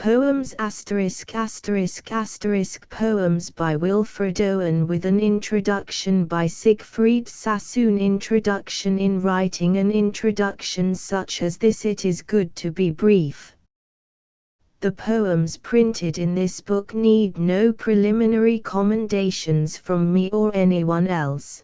Poems Poems by Wilfred Owen with an introduction by Siegfried Sassoon. Introduction. In writing an introduction such as this, it is good to be brief. The poems printed in this book need no preliminary commendations from me or anyone else.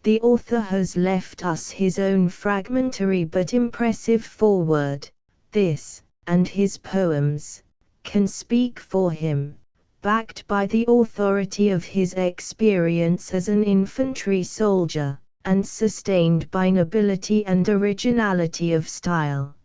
The author has left us his own fragmentary but impressive foreword. This, and his poems, can speak for him, backed by the authority of his experience as an infantry soldier, and sustained by nobility and originality of style.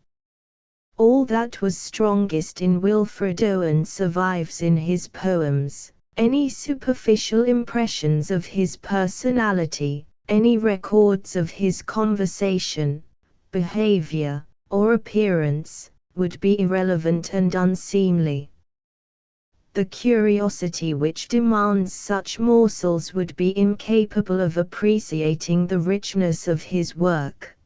All that was strongest in Wilfred Owen survives in his poems. Any superficial impressions of his personality, any records of his conversation, behavior, or appearance, would be irrelevant and unseemly. The curiosity which demands such morsels would be incapable of appreciating the richness of his work.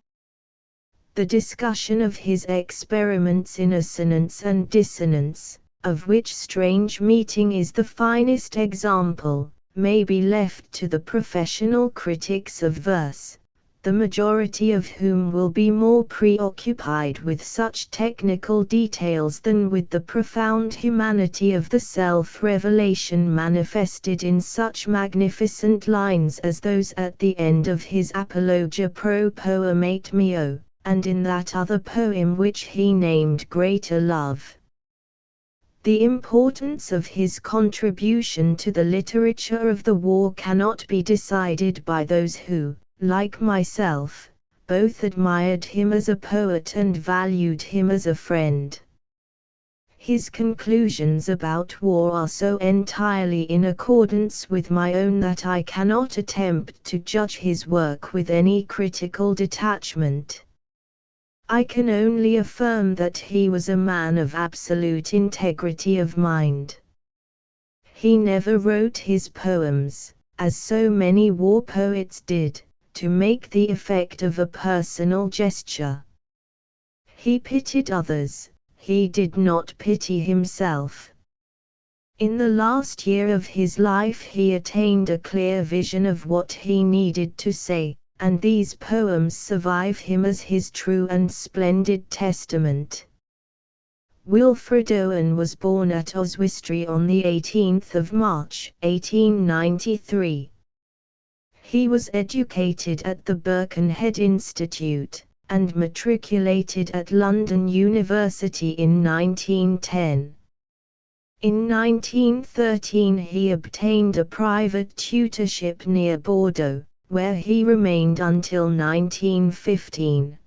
The discussion of his experiments in assonance and dissonance, of which strange meeting is the finest example, may be left to the professional critics of verse, the majority of whom will be more preoccupied with such technical details than with the profound humanity of the self-revelation manifested in such magnificent lines as those at the end of his Apologia pro Poemate meo, and in that other poem which he named Greater Love. The importance of his contribution to the literature of the war cannot be decided by those who, like myself, both admired him as a poet and valued him as a friend. His conclusions about war are so entirely in accordance with my own that I cannot attempt to judge his work with any critical detachment. I can only affirm that he was a man of absolute integrity of mind. He never wrote his poems, as so many war poets did, to make the effect of a personal gesture. He pitied others, he did not pity himself. In the last year of his life he attained a clear vision of what he needed to say, and these poems survive him as his true and splendid testament. Wilfred Owen was born at Oswestry on the 18th of March, 1893. He was educated at the Birkenhead Institute, and matriculated at London University in 1910. In 1913 he obtained a private tutorship near Bordeaux, where he remained until 1915.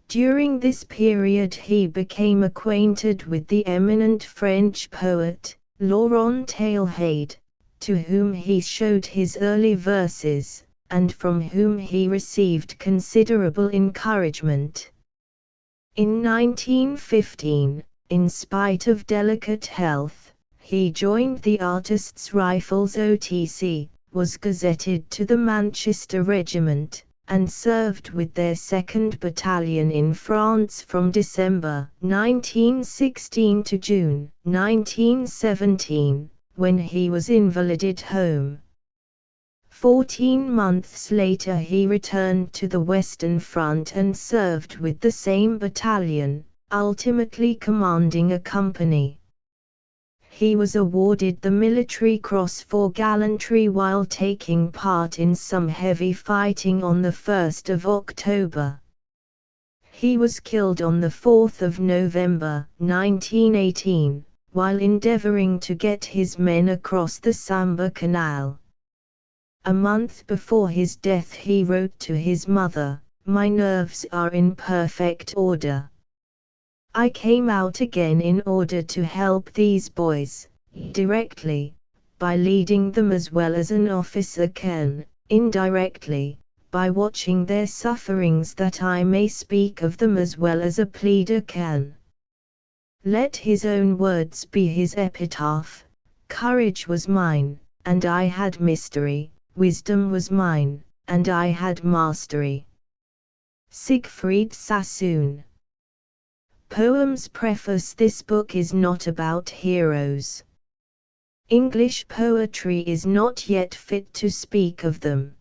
During this period he became acquainted with the eminent French poet, Laurent Tailhade, to whom he showed his early verses, and from whom he received considerable encouragement. In 1915, in spite of delicate health, he joined the Artists' Rifles OTC, was gazetted to the Manchester Regiment, and served with their 2nd Battalion in France from December 1916 to June 1917, when he was invalided home. 14 months later he returned to the Western Front and served with the same battalion, ultimately commanding a company. He was awarded the Military Cross for gallantry while taking part in some heavy fighting on the 1st of October. He was killed on the 4th of November, 1918, while endeavoring to get his men across the Sambre Canal. A month before his death he wrote to his mother, "My nerves are in perfect order. I came out again in order to help these boys, directly, by leading them as well as an officer can, indirectly, by watching their sufferings that I may speak of them as well as a pleader can." Let his own words be his epitaph: "Courage was mine, and I had mystery, wisdom was mine, and I had mastery." Siegfried Sassoon. Poems preface. This book is not about heroes. English poetry is not yet fit to speak of them.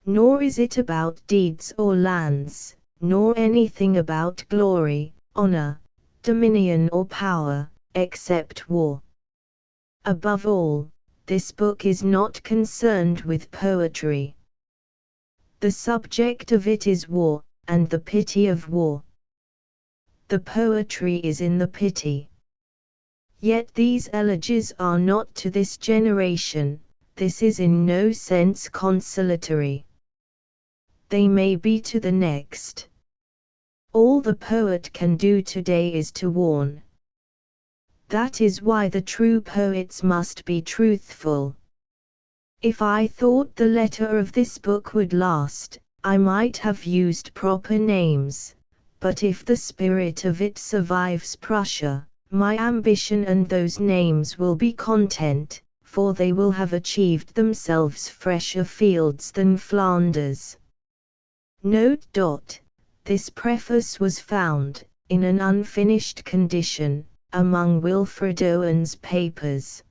Nor is it about deeds or lands, nor anything about glory, honor, dominion or power, except war. Above all, this book is not concerned with poetry. The subject of it is war, and the pity of war. The poetry is in the pity. Yet these elegies are not to this generation. This is in no sense consolatory. They may be to the next. All the poet can do today is to warn. That is why the true poets must be truthful. If I thought the letter of this book would last, I might have used proper names, but if the spirit of it survives Prussia, my ambition and those names will be content, for they will have achieved themselves fresher fields than Flanders. Note. This preface was found, in an unfinished condition, among Wilfred Owen's papers.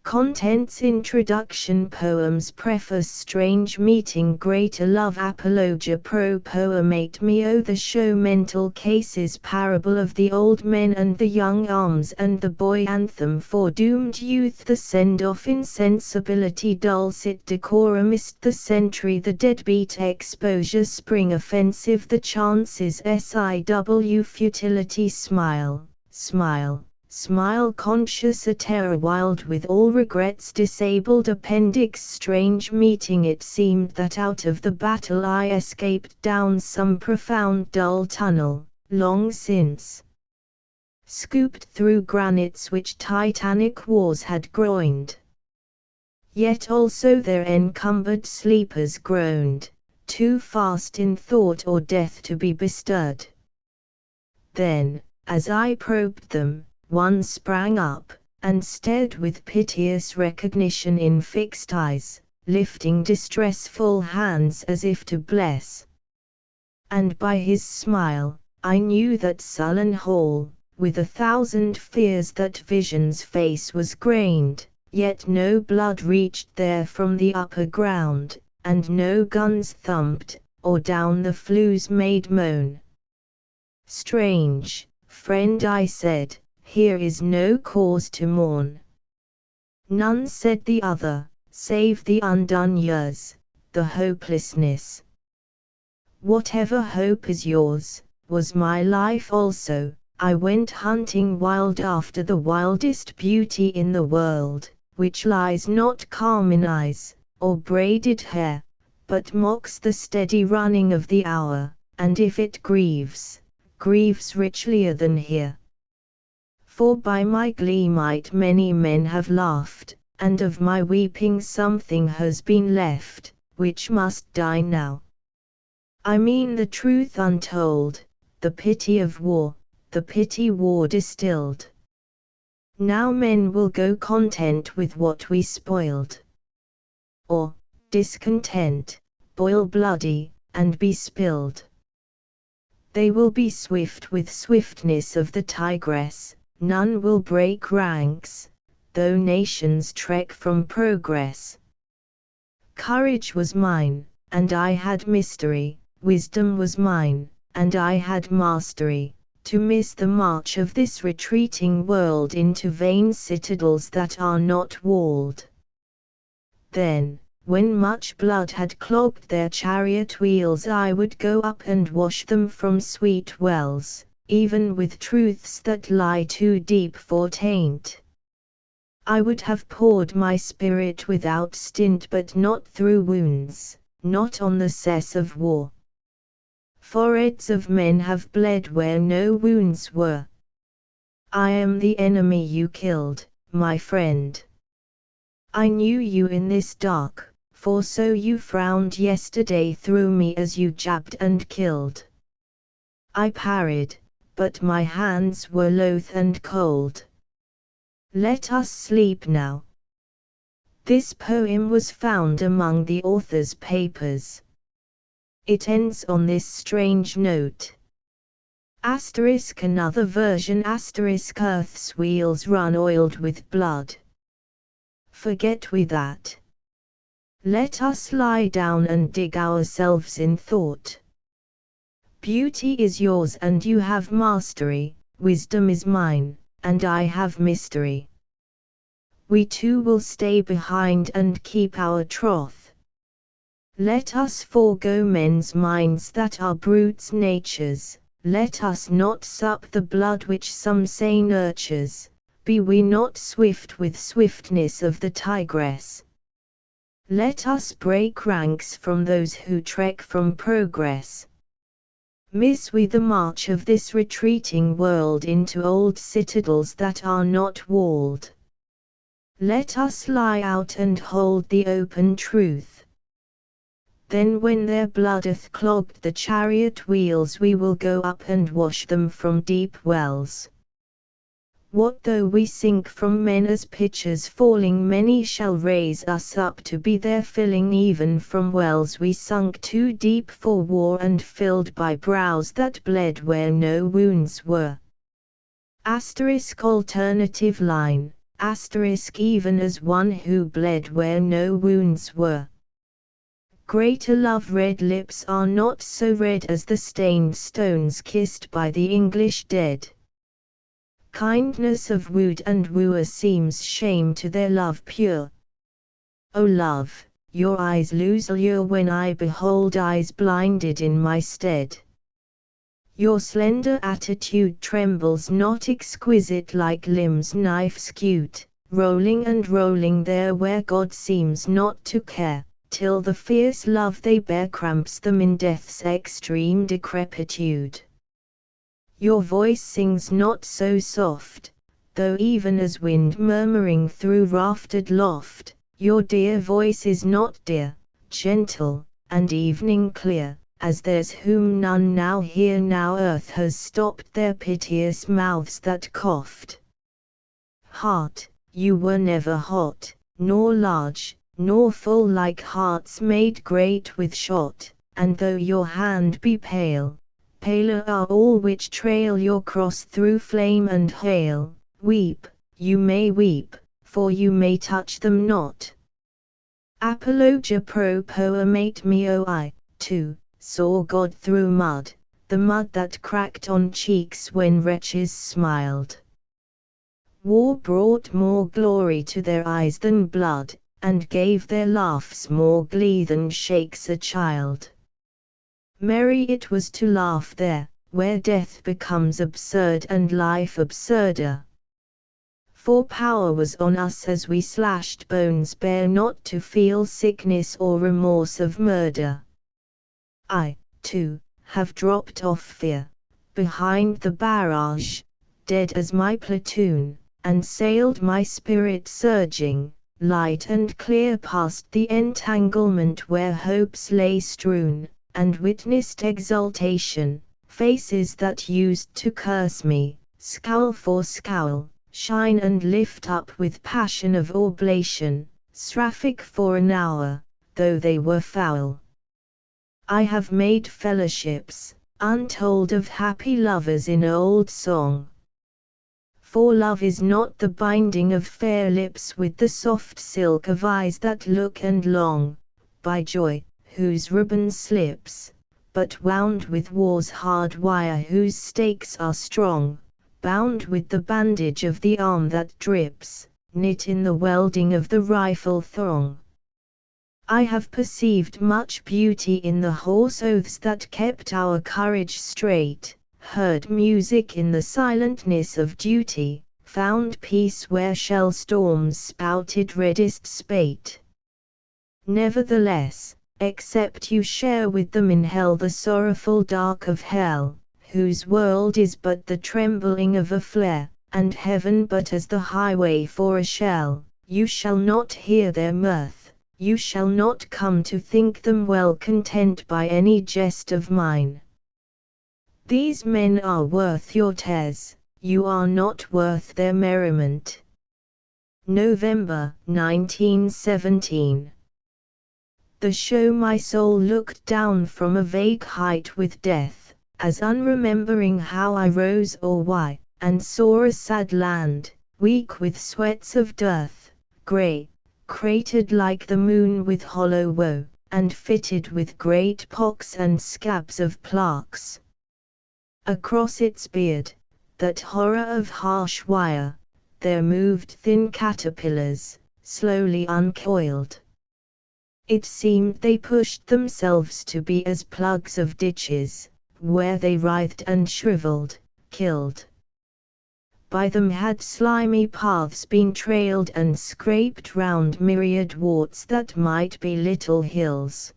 Contents: Introduction, Poems, Preface, Strange Meeting, Greater Love, Apologia, Pro Poemate, Me O the Show, Mental Cases, Parable of the Old Men and the Young, Arms and the Boy, Anthem for Doomed Youth, The Send-Off, Insensibility, Dulcet, Decorum, Mist, The Sentry, The Deadbeat, Exposure, Spring, Offensive, The Chances, SIW, Futility, Smile, Smile, Smile, Conscious, A Terror, Wild with All Regrets, Disabled, Appendix, Strange Meeting. It seemed that out of the battle I escaped down some profound dull tunnel, long since scooped through granites which titanic wars had groined. Yet also their encumbered sleepers groaned, too fast in thought or death to be bestirred. Then, as I probed them, one sprang up, and stared with piteous recognition in fixed eyes, lifting distressful hands as if to bless. And by his smile, I knew that sullen hall, with 1,000 fears. That vision's face was grained, yet no blood reached there from the upper ground, and no guns thumped, or down the flues made moan. Strange, friend, I said, here is no cause to mourn. None, said the other, save the undone years, the hopelessness. Whatever hope is yours, was my life also. I went hunting wild after the wildest beauty in the world, which lies not calm in eyes, or braided hair, but mocks the steady running of the hour, and if it grieves, grieves richlier than here. For by my glee might many men have laughed, and of my weeping something has been left, which must die now. I mean the truth untold, the pity of war, the pity war distilled. Now men will go content with what we spoiled, or, discontent, boil bloody, and be spilled. They will be swift with swiftness of the tigress. None will break ranks, though nations trek from progress. Courage was mine, and I had mystery, wisdom was mine, and I had mastery, to miss the march of this retreating world into vain citadels that are not walled. Then, when much blood had clogged their chariot wheels, I would go up and wash them from sweet wells, even with truths that lie too deep for taint. I would have poured my spirit without stint, but not through wounds, not on the cess of war. Foreheads of men have bled where no wounds were. I am the enemy you killed, my friend. I knew you in this dark, for so you frowned yesterday through me as you jabbed and killed. I parried, but my hands were loath and cold. Let us sleep now. This poem was found among the author's papers. It ends on this strange note. Asterisk another version asterisk Earth's wheels run oiled with blood. Forget we that. Let us lie down and dig ourselves in thought. Beauty is yours and you have mastery, wisdom is mine, and I have mystery. We two will stay behind and keep our troth. Let us forego men's minds that are brutes' natures, let us not sup the blood which some say nurtures, be we not swift with swiftness of the tigress. Let us break ranks from those who trek from progress. Miss we the march of this retreating world into old citadels that are not walled. Let us lie out and hold the open truth. Then when their blood hath clogged the chariot wheels we will go up and wash them from deep wells. What though we sink from men as pitchers falling, many shall raise us up to be their filling, even from wells we sunk too deep for war and filled by brows that bled where no wounds were. Asterisk alternative line, asterisk even as one who bled where no wounds were. Greater love red lips are not so red as the stained stones kissed by the English dead. Kindness of wooed and wooer seems shame to their love pure. O love, your eyes lose allure when I behold eyes blinded in my stead. Your slender attitude trembles not exquisite like limbs knife skewed, rolling and rolling there where God seems not to care, till the fierce love they bear cramps them in death's extreme decrepitude. Your voice sings not so soft, though even as wind murmuring through raftered loft, your dear voice is not dear, gentle, and evening clear, as theirs whom none now hear now earth has stopped their piteous mouths that coughed. Heart, you were never hot, nor large, nor full like hearts made great with shot, and though your hand be pale, paler are all which trail your cross through flame and hail. Weep, you may weep, for you may touch them not. Apologia pro poemate meo I, too, saw God through mud, the mud that cracked on cheeks when wretches smiled. War brought more glory to their eyes than blood, and gave their laughs more glee than shakes a child. Merry it was to laugh there, where death becomes absurd and life absurder. For power was on us as we slashed bones bare not to feel sickness or remorse of murder. I, too, have dropped off fear, behind the barrage, dead as my platoon, and sailed my spirit surging, light and clear past the entanglement where hopes lay strewn, and witnessed exultation, faces that used to curse me, scowl for scowl, shine and lift up with passion of oblation, seraphic for an hour, though they were foul. I have made fellowships, untold of happy lovers in old song. For love is not the binding of fair lips with the soft silk of eyes that look and long, by joy, whose ribbon slips, but wound with war's hard wire whose stakes are strong, bound with the bandage of the arm that drips, knit in the welding of the rifle throng. I have perceived much beauty in the hoarse oaths that kept our courage straight, heard music in the silentness of duty, found peace where shell storms spouted reddest spate. Nevertheless, except you share with them in hell the sorrowful dark of hell, whose world is but the trembling of a flare, and heaven but as the highway for a shell, you shall not hear their mirth, you shall not come to think them well content by any jest of mine. These men are worth your tears, you are not worth their merriment. November 1917. The show my soul looked down from a vague height with death, as unremembering how I rose or why, and saw a sad land, weak with sweats of dearth, grey, cratered like the moon with hollow woe, and fitted with great pocks and scabs of plaques. Across its beard, that horror of harsh wire, there moved thin caterpillars, slowly uncoiled. It seemed they pushed themselves to be as plugs of ditches, where they writhed and shriveled, killed. By them had slimy paths been trailed and scraped round myriad warts that might be little hills.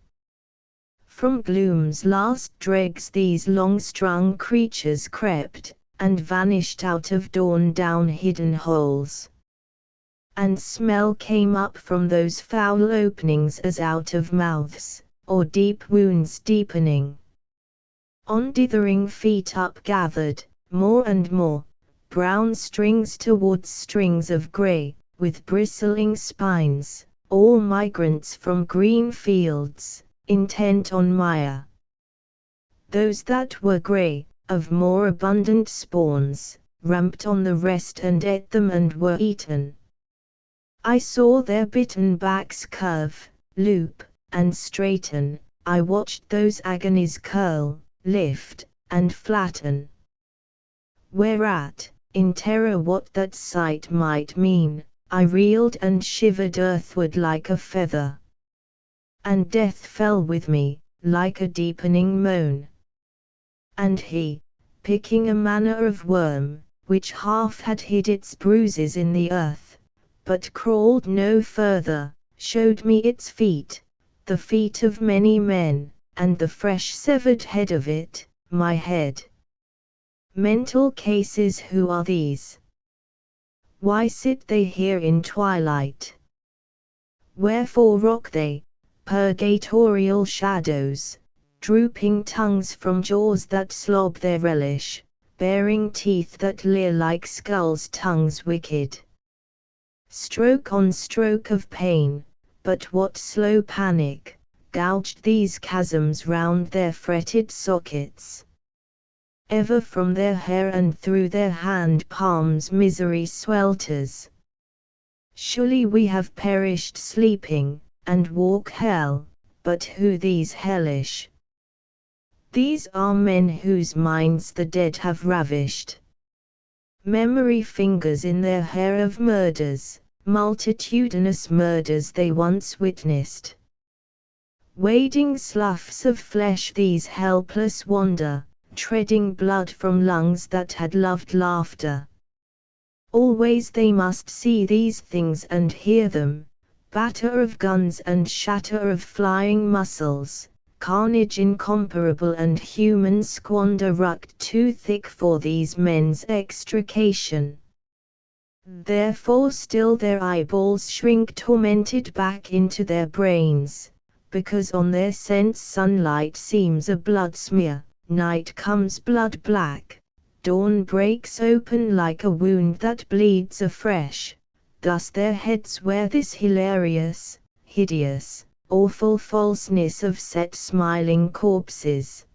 From gloom's last dregs these long-strung creatures crept, and vanished out of dawn down hidden holes. And smell came up from those foul openings as out of mouths, or deep wounds deepening. On dithering feet upgathered, more and more, brown strings towards strings of grey, with bristling spines, all migrants from green fields, intent on mire. Those that were grey, of more abundant spawns, ramped on the rest and ate them and were eaten. I saw their bitten backs curve, loop, and straighten. I watched those agonies curl, lift, and flatten. Whereat, in terror what that sight might mean, I reeled and shivered earthward like a feather. And death fell with me, like a deepening moan. And he, picking a manner of worm, which half had hid its bruises in the earth, but crawled no further, showed me its feet, the feet of many men, and the fresh severed head of it, my head. Mental cases, who are these? Why sit they here in twilight? Wherefore rock they, purgatorial shadows, drooping tongues from jaws that slob their relish, baring teeth that leer like skulls' tongues wicked? Stroke on stroke of pain, but what slow panic, gouged these chasms round their fretted sockets. Ever from their hair and through their hand palms misery swelters. Surely we have perished sleeping, and walk hell, but who these hellish? These are men whose minds the dead have ravished. Memory fingers in their hair of murders, multitudinous murders they once witnessed. Wading sloughs of flesh these helpless wander, treading blood from lungs that had loved laughter. Always they must see these things and hear them, batter of guns and shatter of flying muscles, carnage incomparable and human squander rucked too thick for these men's extrication. Therefore still their eyeballs shrink tormented back into their brains, because on their sense sunlight seems a blood smear, night comes blood black, dawn breaks open like a wound that bleeds afresh. Thus their heads wear this hilarious, hideous, awful falseness of set smiling corpses.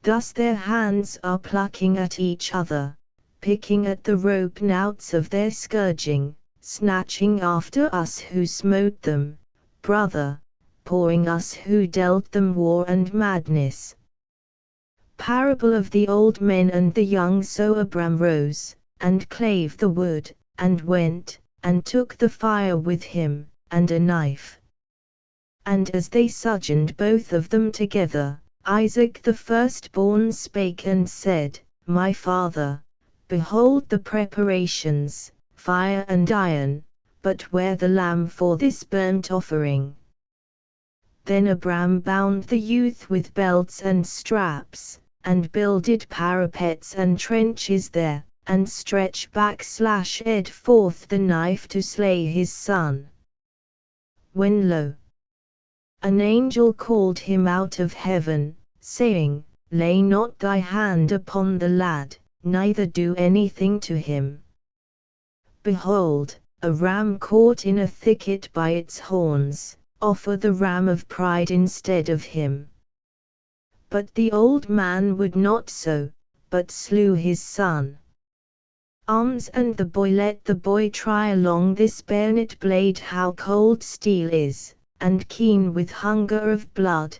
Thus their hands are plucking at each other, picking at the rope knouts of their scourging, snatching after us who smote them, brother, pawing us who dealt them war and madness. Parable of the old men and the young. So Abram rose, and clave the wood, and went, and took the fire with him, and a knife. And as they sojourned both of them together, Isaac the firstborn spake and said, My father, behold the preparations, fire and iron, but where the lamb for this burnt offering? Then Abram bound the youth with belts and straps, and builded parapets and trenches there, and stretched back/ed forth the knife to slay his son. When lo! An angel called him out of heaven, saying, Lay not thy hand upon the lad, neither do anything to him. Behold, a ram caught in a thicket by its horns, offer the ram of pride instead of him. But the old man would not so, but slew his son. Arms and the boy let the boy try along this bayonet blade how cold steel is, and keen with hunger of blood,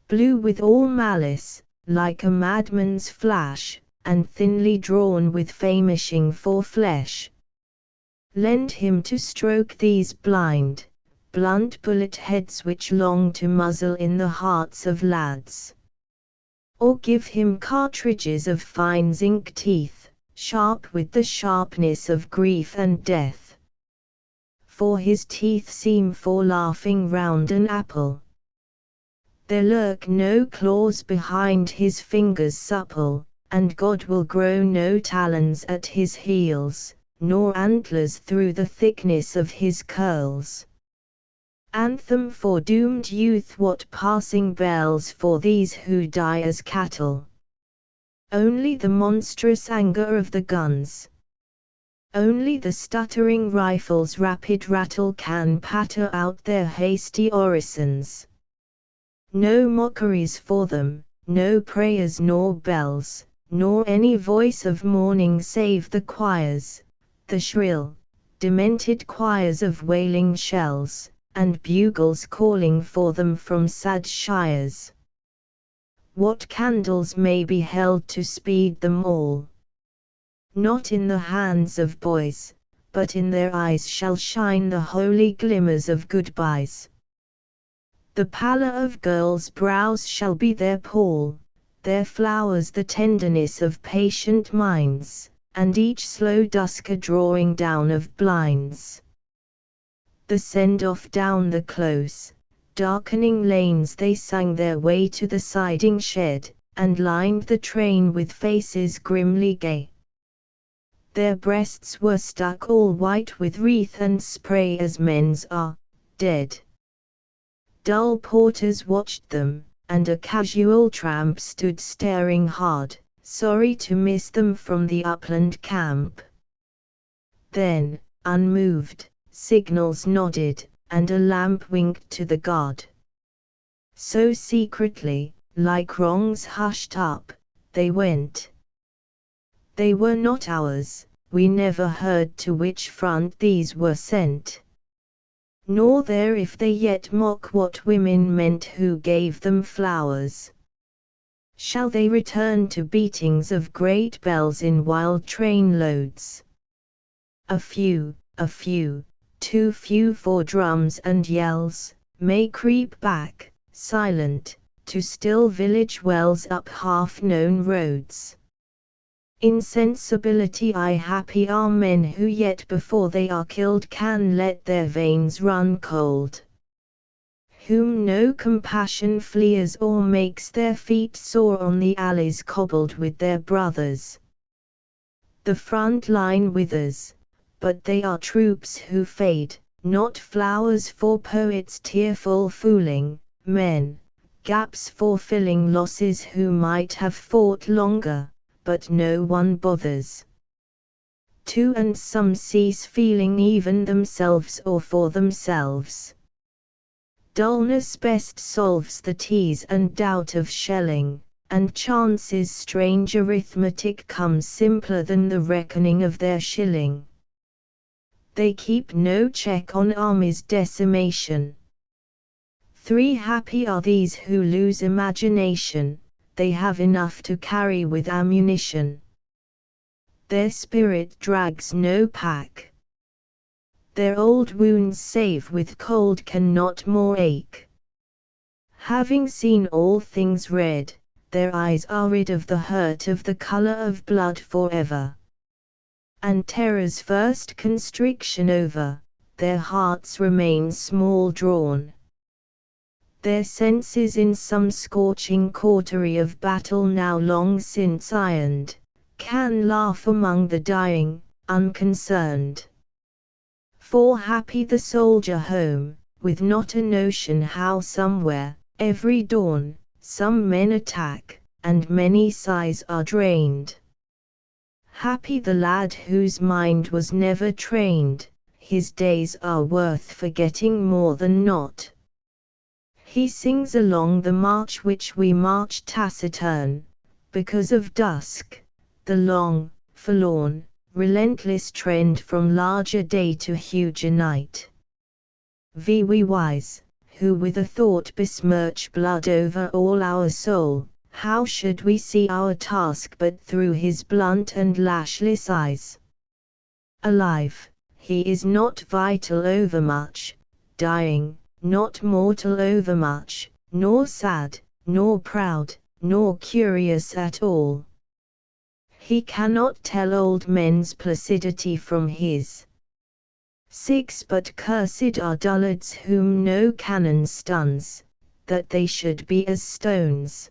blue with all malice, like a madman's flash, and thinly drawn with famishing for flesh. Lend him to stroke these blind, blunt bullet heads which long to muzzle in the hearts of lads. Or give him cartridges of fine zinc teeth, sharp with the sharpness of grief and death. For his teeth seem for laughing round an apple. There lurk no claws behind his fingers supple, and God will grow no talons at his heels, nor antlers through the thickness of his curls. Anthem for doomed youth, what passing bells for these who die as cattle. Only the monstrous anger of the guns. Only the stuttering rifle's rapid rattle can patter out their hasty orisons. No mockeries for them, no prayers nor bells, nor any voice of mourning save the choirs, the shrill, demented choirs of wailing shells, and bugles calling for them from sad shires. What candles may be held to speed them all? Not in the hands of boys, but in their eyes shall shine the holy glimmers of goodbyes. The pallor of girls' brows shall be their pall, their flowers the tenderness of patient minds, and each slow dusk a drawing down of blinds. The send-off down the close, darkening lanes they sang their way to the siding shed, and lined the train with faces grimly gay. Their breasts were stuck all white with wreath and spray as men's are, dead. Dull porters watched them, and a casual tramp stood staring hard, sorry to miss them from the upland camp. Then, unmoved, signals nodded, and a lamp winked to the god. So secretly, like wrongs hushed up, they went. They were not ours, we never heard to which front these were sent. Nor there if they yet mock what women meant who gave them flowers. Shall they return to beatings of great bells in wild train loads? A few, too few for drums and yells, may creep back, silent, to still village wells up half-known roads. Insensibility I happy are men who yet before they are killed can let their veins run cold. Whom no compassion flees or makes their feet sore on the alleys cobbled with their brothers. The front line withers, but they are troops who fade, not flowers for poets tearful fooling, men, gaps for filling losses who might have fought longer, but no one bothers. Two and some cease feeling even themselves or for themselves. Dullness best solves the tease and doubt of shelling, and chance's strange arithmetic comes simpler than the reckoning of their shilling. They keep no check on armies' decimation. 3 happy are these who lose imagination, they have enough to carry with ammunition. Their spirit drags no pack. Their old wounds save with cold cannot more ache. Having seen all things red, their eyes are rid of the hurt of the color of blood forever. And terror's first constriction over, their hearts remain small drawn. Their senses in some scorching cautery of battle now long since ironed, can laugh among the dying, unconcerned. For happy the soldier home, with not a notion how somewhere, every dawn, some men attack, and many sighs are drained. Happy the lad whose mind was never trained, his days are worth forgetting more than not. He sings along the march which we march taciturn, because of dusk, the long, forlorn, relentless trend from larger day to huger night. We wise, who with a thought besmirch blood over all our soul, how should we see our task but through his blunt and lashless eyes? Alive, he is not vital overmuch, dying, not mortal overmuch, nor sad, nor proud, nor curious at all. He cannot tell old men's placidity from his. 6 But cursed are dullards whom no cannon stuns, that they should be as stones.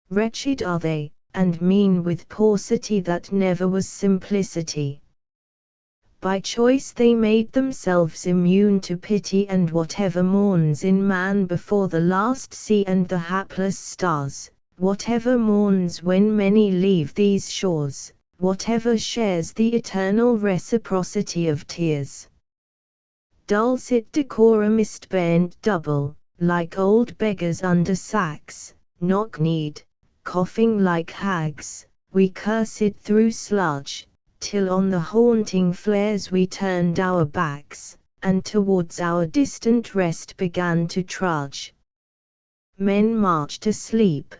Wretched are they, and mean with paucity that never was simplicity. By choice they made themselves immune to pity and whatever mourns in man before the last sea and the hapless stars, whatever mourns when many leave these shores, whatever shares the eternal reciprocity of tears. Dulcet decorum ist bent double, like old beggars under sacks, knock-kneed, coughing like hags, we cursed through sludge, till on the haunting flares we turned our backs, and towards our distant rest began to trudge. Men marched asleep.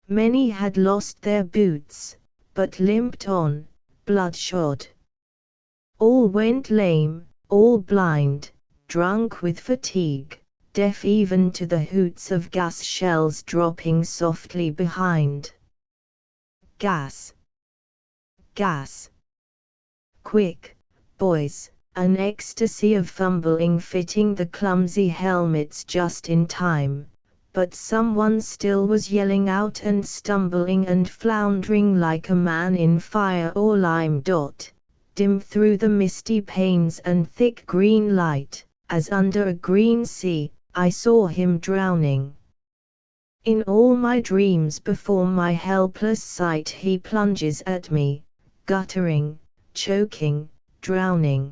Many had lost their boots, but limped on, bloodshod. All went lame, all blind, drunk with fatigue, deaf even to the hoots of gas shells dropping softly behind. Gas! Gas! Quick, boys, an ecstasy of fumbling fitting the clumsy helmets just in time, but someone still was yelling out and stumbling and floundering like a man in fire or lime. Dim through the misty panes and thick green light, as under a green sea, I saw him drowning. In all my dreams before my helpless sight he plunges at me, guttering, choking, drowning.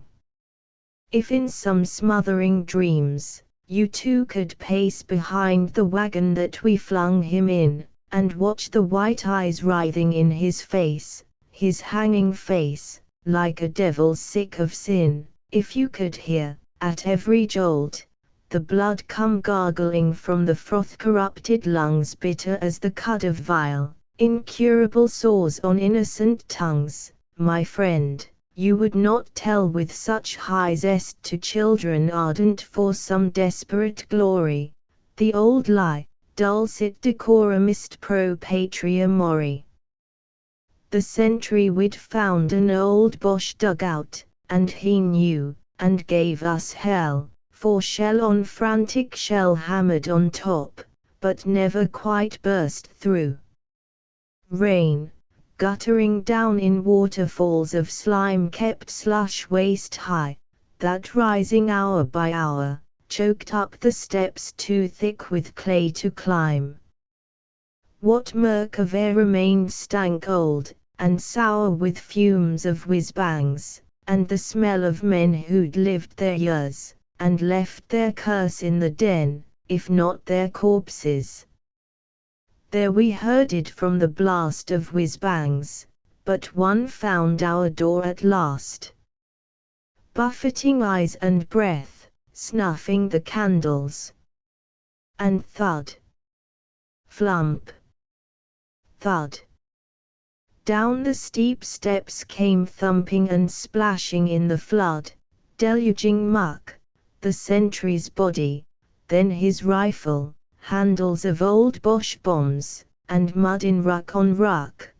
If in some smothering dreams, you too could pace behind the wagon that we flung him in, and watch the white eyes writhing in his face, his hanging face, like a devil sick of sin, if you could hear, at every jolt, the blood come gargling from the froth-corrupted lungs bitter as the cud of vile, incurable sores on innocent tongues, my friend, you would not tell with such high zest to children ardent for some desperate glory, the old lie, dulcet decorum est pro patria mori. The sentry we'd found an old Boche dugout, and he knew, and gave us hell, for shell on frantic shell hammered on top, but never quite burst through. Rain, guttering down in waterfalls of slime kept slush waist high, that rising hour by hour, choked up the steps too thick with clay to climb. What murk of air remained stank old, and sour with fumes of whiz-bangs, and the smell of men who'd lived their years, and left their curse in the den, if not their corpses. There we herded from the blast of whiz-bangs, but one found our door at last. Buffeting eyes and breath, snuffing the candles. And thud. Flump. Thud. Down the steep steps came thumping and splashing in the flood, deluging muck, the sentry's body, then his rifle, handles of old Boche bombs, and mud in ruck on ruck.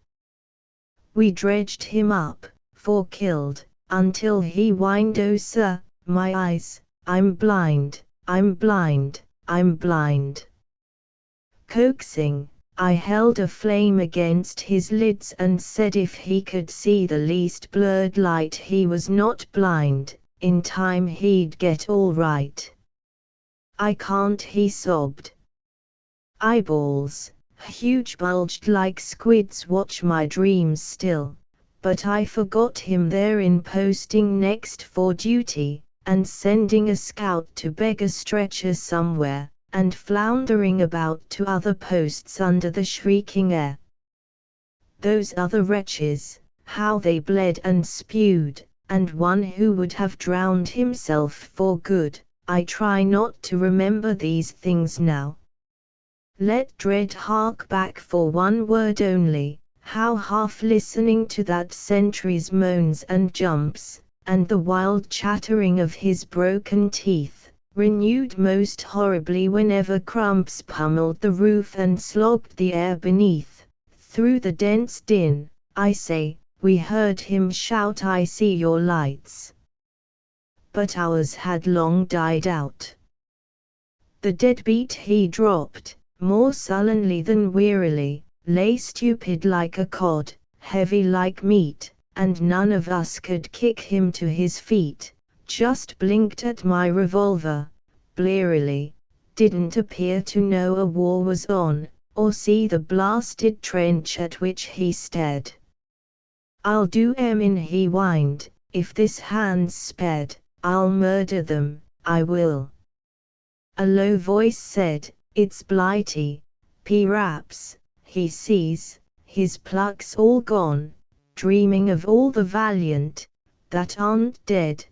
We dredged him up, for killed, until he whined, "Oh sir, my eyes, I'm blind, I'm blind, I'm blind." Coaxing, I held a flame against his lids and said if he could see the least blurred light he was not blind, in time he'd get all right. "I can't," he sobbed. Eyeballs, huge bulged like squids, watch my dreams still, but I forgot him there in posting next for duty, and sending a scout to beg a stretcher somewhere, and floundering about to other posts under the shrieking air. Those other wretches, how they bled and spewed, and one who would have drowned himself for good. I try not to remember these things now. Let dread hark back for one word only, how half listening to that sentry's moans and jumps, and the wild chattering of his broken teeth, renewed most horribly whenever Crumps pummeled the roof and slogged the air beneath. Through the dense din, I say, we heard him shout, "I see your lights." But ours had long died out. The deadbeat he dropped, more sullenly than wearily, lay stupid like a cod, heavy like meat, and none of us could kick him to his feet. Just blinked at my revolver, blearily, didn't appear to know a war was on, or see the blasted trench at which he stared. "I'll do 'em in," he whined, "if this hand's spared, I'll murder them, I will." A low voice said, "It's Blighty, P-Raps, he sees, his pluck's all gone, dreaming of all the valiant, that aren't dead,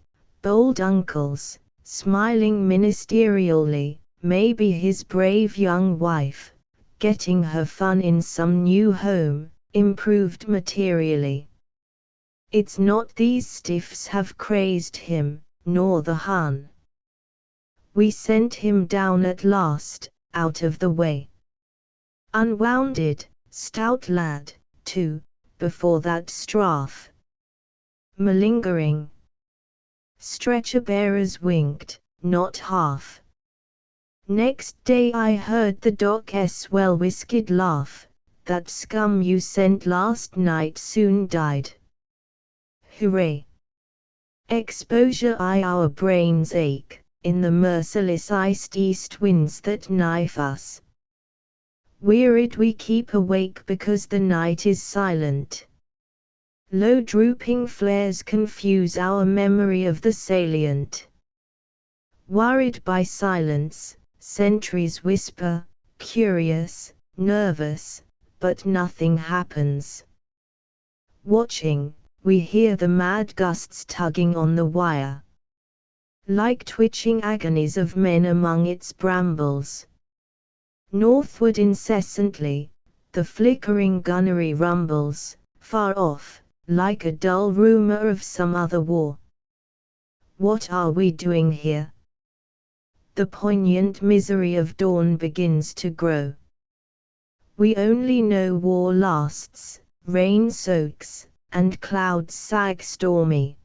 bold uncles, smiling ministerially, maybe his brave young wife, getting her fun in some new home, improved materially. It's not these stiffs have crazed him, nor the Hun. We sent him down at last, out of the way. Unwounded, stout lad, too, before that strafe. Malingering. Stretcher-bearers winked, not half. Next day I heard the doc's well-whiskered laugh, "That scum you sent last night soon died." Hooray! Exposure our brains ache, in the merciless iced east winds that knife us. Wearied we keep awake because the night is silent. Low drooping flares confuse our memory of the salient. Worried by silence, sentries whisper, curious, nervous, but nothing happens. Watching, we hear the mad gusts tugging on the wire. Like twitching agonies of men among its brambles. Northward incessantly, the flickering gunnery rumbles, far off, like a dull rumor of some other war. What are we doing here? The poignant misery of dawn begins to grow. We only know war lasts, rain soaks, and clouds sag stormy.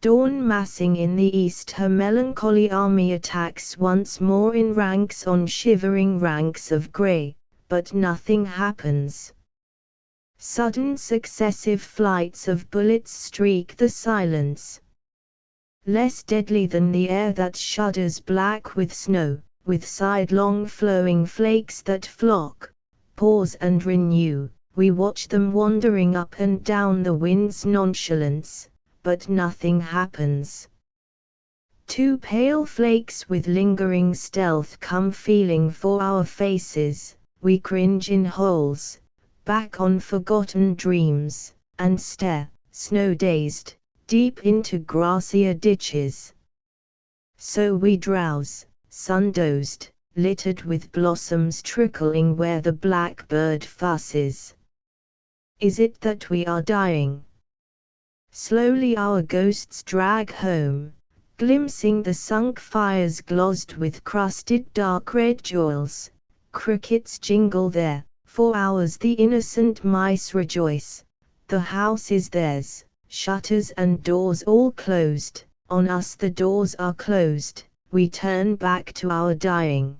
Dawn massing in the east, her melancholy army attacks once more in ranks on shivering ranks of grey, but nothing happens. Sudden successive flights of bullets streak the silence. Less deadly than the air that shudders black with snow, with sidelong flowing flakes that flock, pause and renew, we watch them wandering up and down the wind's nonchalance, but nothing happens. Two pale flakes with lingering stealth come feeling for our faces, we cringe in holes, back on forgotten dreams, and stare, snow-dazed, deep into grassier ditches. So we drowse, sun-dozed, littered with blossoms trickling where the blackbird fusses. Is it that we are dying? Slowly our ghosts drag home, glimpsing the sunk fires glossed with crusted dark red jewels. Crickets jingle there, for hours the innocent mice rejoice. The house is theirs, shutters and doors all closed, on us the doors are closed, we turn back to our dying.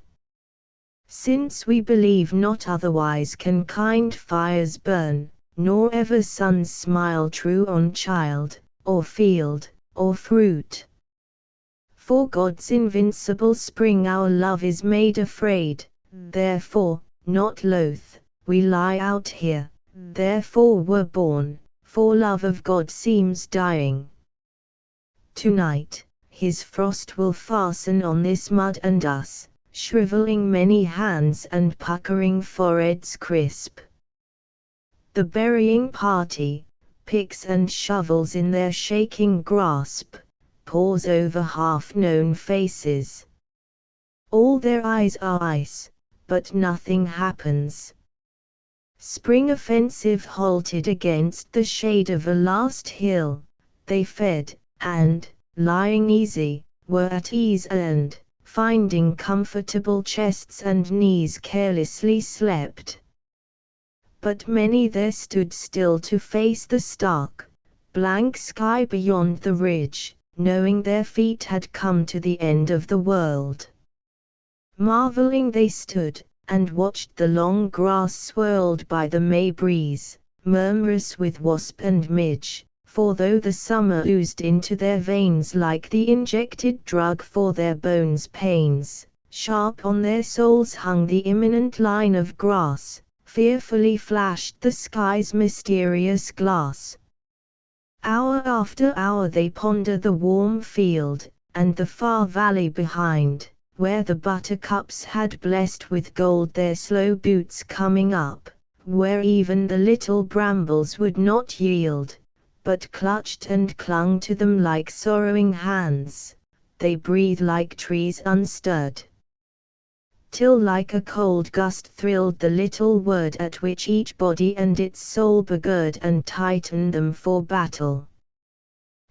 Since we believe not otherwise can kind fires burn, nor ever suns smile true on child, or field, or fruit. For God's invincible spring our love is made afraid, therefore, not loath, we lie out here, therefore were born, for love of God seems dying. Tonight, his frost will fasten on this mud and us, shriveling many hands and puckering foreheads crisp. The burying party, picks and shovels in their shaking grasp, pause over half-known faces. All their eyes are ice, but nothing happens. Spring offensive halted against the shade of a last hill. They fed, and, lying easy, were at ease and, finding comfortable chests and knees, carelessly slept. But many there stood still to face the stark, blank sky beyond the ridge, knowing their feet had come to the end of the world. Marveling they stood, and watched the long grass swirled by the May breeze, murmurous with wasp and midge, for though the summer oozed into their veins like the injected drug for their bones' pains, sharp on their souls hung the imminent line of grass, fearfully flashed the sky's mysterious glass. Hour after hour they ponder the warm field, and the far valley behind, where the buttercups had blessed with gold their slow boots coming up, where even the little brambles would not yield, but clutched and clung to them like sorrowing hands. They breathe like trees unstirred. Till like a cold gust thrilled the little word at which each body and its soul begird and tightened them for battle.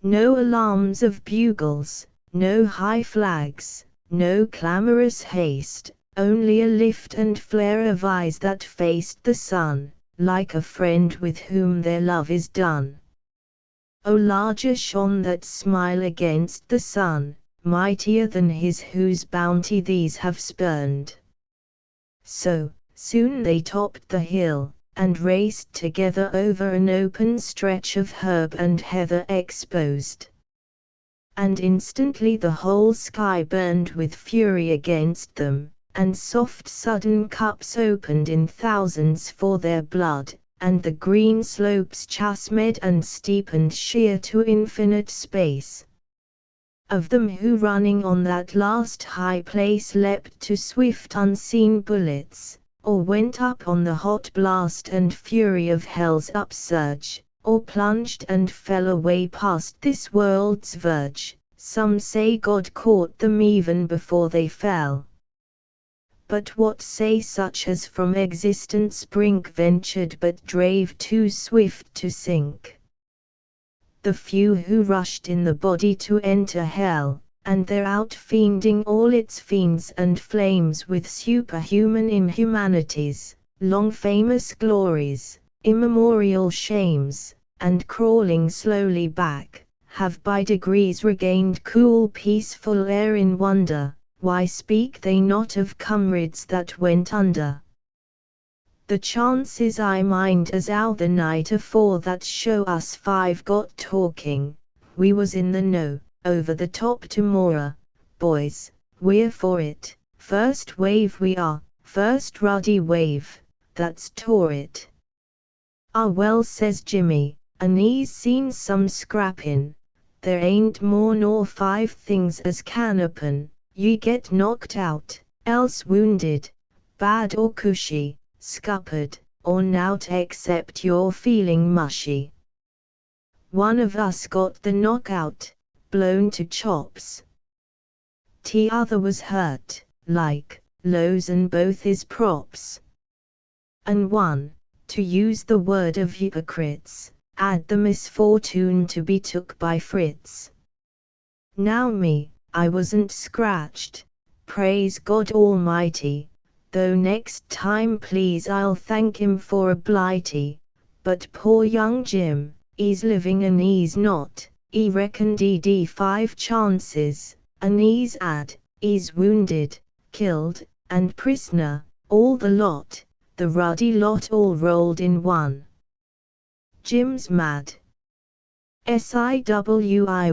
No alarms of bugles, no high flags, no clamorous haste, only a lift and flare of eyes that faced the sun, like a friend with whom their love is done. O larger shone that smile against the sun, mightier than his whose bounty these have spurned. So, soon they topped the hill, and raced together over an open stretch of herb and heather exposed. And instantly the whole sky burned with fury against them, and soft sudden cups opened in thousands for their blood, and the green slopes chasmed and steepened sheer to infinite space. Of them who running on that last high place leapt to swift unseen bullets, or went up on the hot blast and fury of hell's upsurge, or plunged and fell away past this world's verge, some say God caught them even before they fell. But what say such as from existence brink ventured but drave too swift to sink? The few who rushed in the body to enter hell, and there out-fiending all its fiends and flames with superhuman inhumanities, long famous glories, immemorial shames, and crawling slowly back, have by degrees regained cool peaceful air in wonder. Why speak they not of comrades that went under? The chances I mind as 'ow the night afore that show us five got talking, we was in the know, over the top to Mora, boys, we're for it, first wave we are, first ruddy wave, that's tore it. Ah well says Jimmy, and he's seen some scrappin', there ain't more nor 5 things as can happen. You get knocked out, else wounded, bad or cushy, scuppered, or nout except you're feeling mushy. One of us got the knockout, blown to chops. T'other was hurt, like, losin' both his props. And one, to use the word of hypocrites, 'ad the misfortune to be took by Fritz. Now me, I wasn't scratched, praise God Almighty, though next time please I'll thank him for a blighty, but poor young Jim, 'e's living and 'e's not, 'e reckoned 'e'd 5 chances, and 'e's 'ad, 'e's wounded, killed, and prisoner, all the lot, the ruddy lot all rolled in one. Jim's mad. I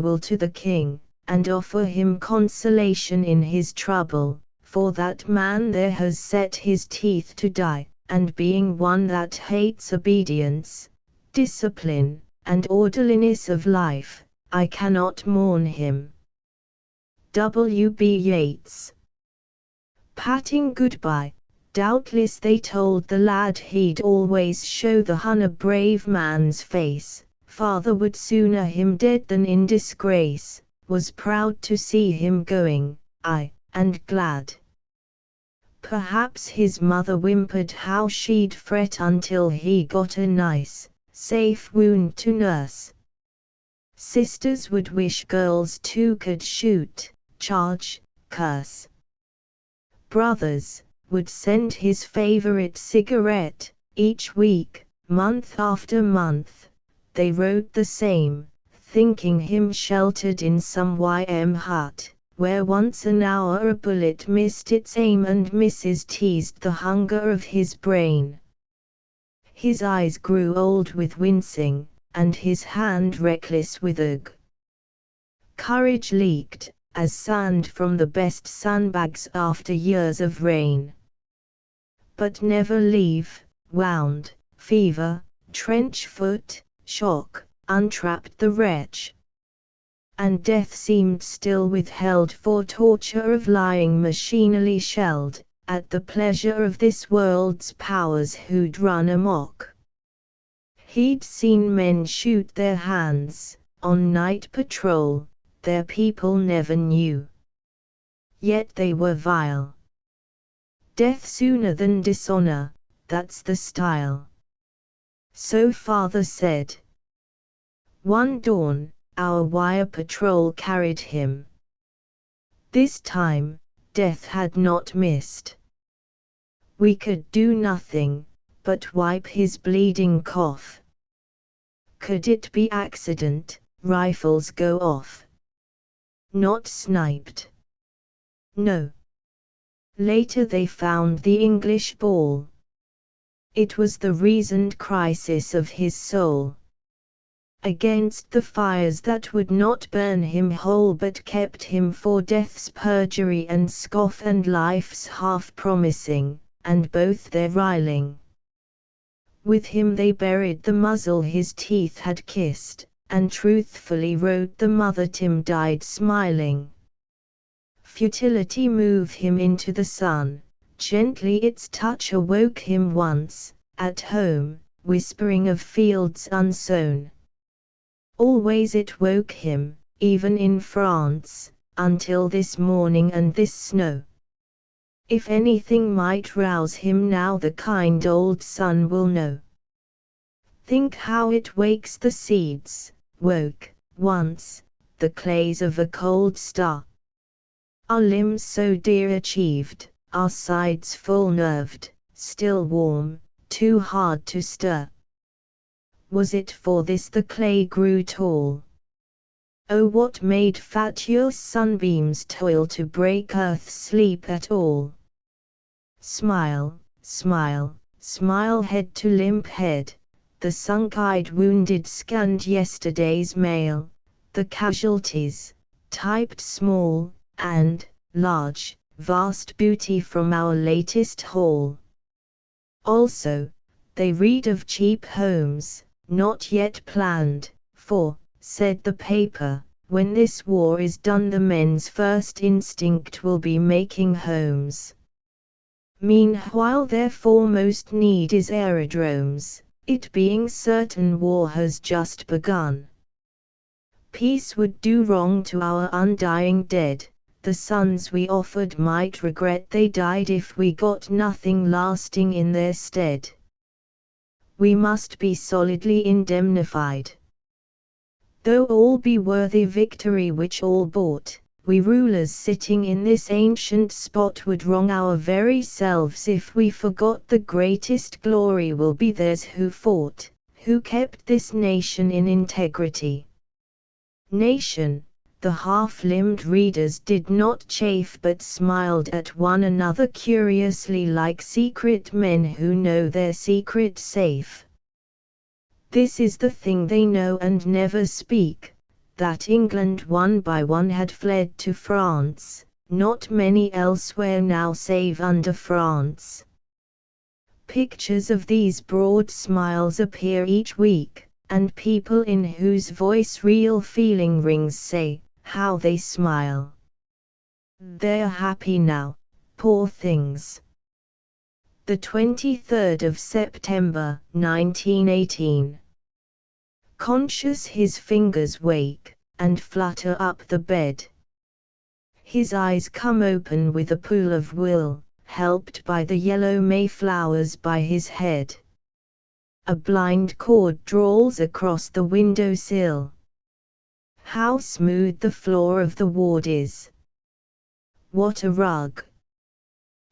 will to the king, and offer him consolation in his trouble, for that man there has set his teeth to die, and being one that hates obedience, discipline, and orderliness of life, I cannot mourn him. W. B. Yeats. Patting goodbye, doubtless they told the lad he'd always show the Hun a brave man's face. Father would sooner him dead than in disgrace, was proud to see him going, aye, and glad. Perhaps his mother whimpered how she'd fret until he got a nice, safe wound to nurse. Sisters would wish girls too could shoot, charge, curse. Brothers would send his favorite cigarette, each week, month after month. They wrote the same, thinking him sheltered in some YM hut, where once an hour a bullet missed its aim and Mrs. teased the hunger of his brain. His eyes grew old with wincing, and his hand reckless with ugh. Courage leaked, as sand from the best sandbags after years of rain. But never leave, wound, fever, trench foot, shock, untrapped the wretch. And death seemed still withheld for torture of lying machinally shelled, at the pleasure of this world's powers who'd run amok. He'd seen men shoot their hands, on night patrol, their people never knew. Yet they were vile. Death sooner than dishonor, that's the style. So father said. One dawn, our wire patrol carried him. This time, death had not missed. We could do nothing, but wipe his bleeding cough. Could it be accident, rifles go off? Not sniped. No. Later they found the English ball. It was the reasoned crisis of his soul. Against the fires that would not burn him whole but kept him for death's perjury and scoff and life's half-promising, and both their riling. With him they buried the muzzle his teeth had kissed, and truthfully wrote the mother Tim died smiling. Futility moved him into the sun, gently its touch awoke him once, at home, whispering of fields unsown. Always it woke him, even in France, until this morning and this snow. If anything might rouse him now the kind old sun will know. Think how it wakes the seeds, woke, once, the clays of a cold star. Our limbs so dear achieved, our sides full nerved, still warm, too hard to stir. Was it for this the clay grew tall? Oh, what made fatuous sunbeams toil to break earth's sleep at all? Smile, smile, smile head to limp head, the sunk-eyed wounded scanned yesterday's mail, the casualties, typed small, and, large, vast booty from our latest haul. Also, they read of cheap homes, not yet planned, for, said the paper, when this war is done the men's first instinct will be making homes. Meanwhile their foremost need is aerodromes, it being certain war has just begun. Peace would do wrong to our undying dead, the sons we offered might regret they died if we got nothing lasting in their stead. We must be solidly indemnified. Though all be worthy victory which all bought, we rulers sitting in this ancient spot would wrong our very selves if we forgot the greatest glory will be theirs who fought, who kept this nation in integrity. Nation, the half-limbed readers did not chafe but smiled at one another curiously like secret men who know their secret safe. This is the thing they know and never speak, that England one by one had fled to France, not many elsewhere now save under France. Pictures of these broad smiles appear each week, and people in whose voice real feeling rings say, how they smile. They're happy now, Poor things. The 23rd of September, 1918. Conscious his fingers wake, and flutter up the bed. His eyes come open with a pool of wool, helped by the yellow mayflowers by his head. A blind cord drawls across the window sill. How smooth the floor of the ward is. What a rug.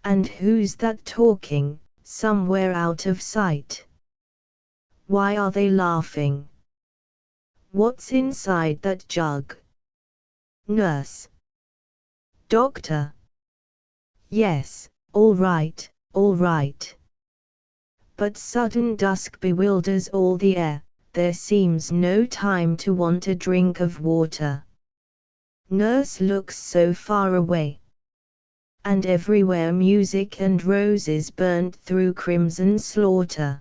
And who's that talking, somewhere out of sight? Why are they laughing? What's inside that jug? Nurse. Doctor. Yes, all right, all right. But sudden dusk bewilders all the air, there seems no time to want a drink of water. Nurse looks so far away. And everywhere music and roses burnt through crimson slaughter.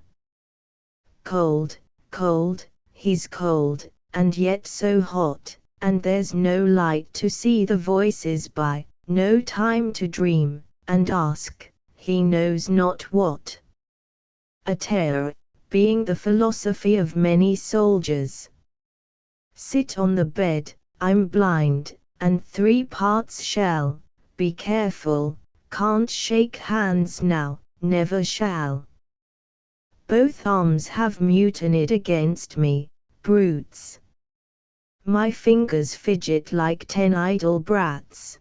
Cold, cold, he's cold, and yet so hot, and there's no light to see the voices by, no time to dream, and ask, he knows not what. A terror, being the philosophy of many soldiers. Sit on the bed, I'm blind, and 3 parts shell. Be careful, can't shake hands now, never shall. Both arms have mutinied against me, brutes. My fingers fidget like 10 idle brats.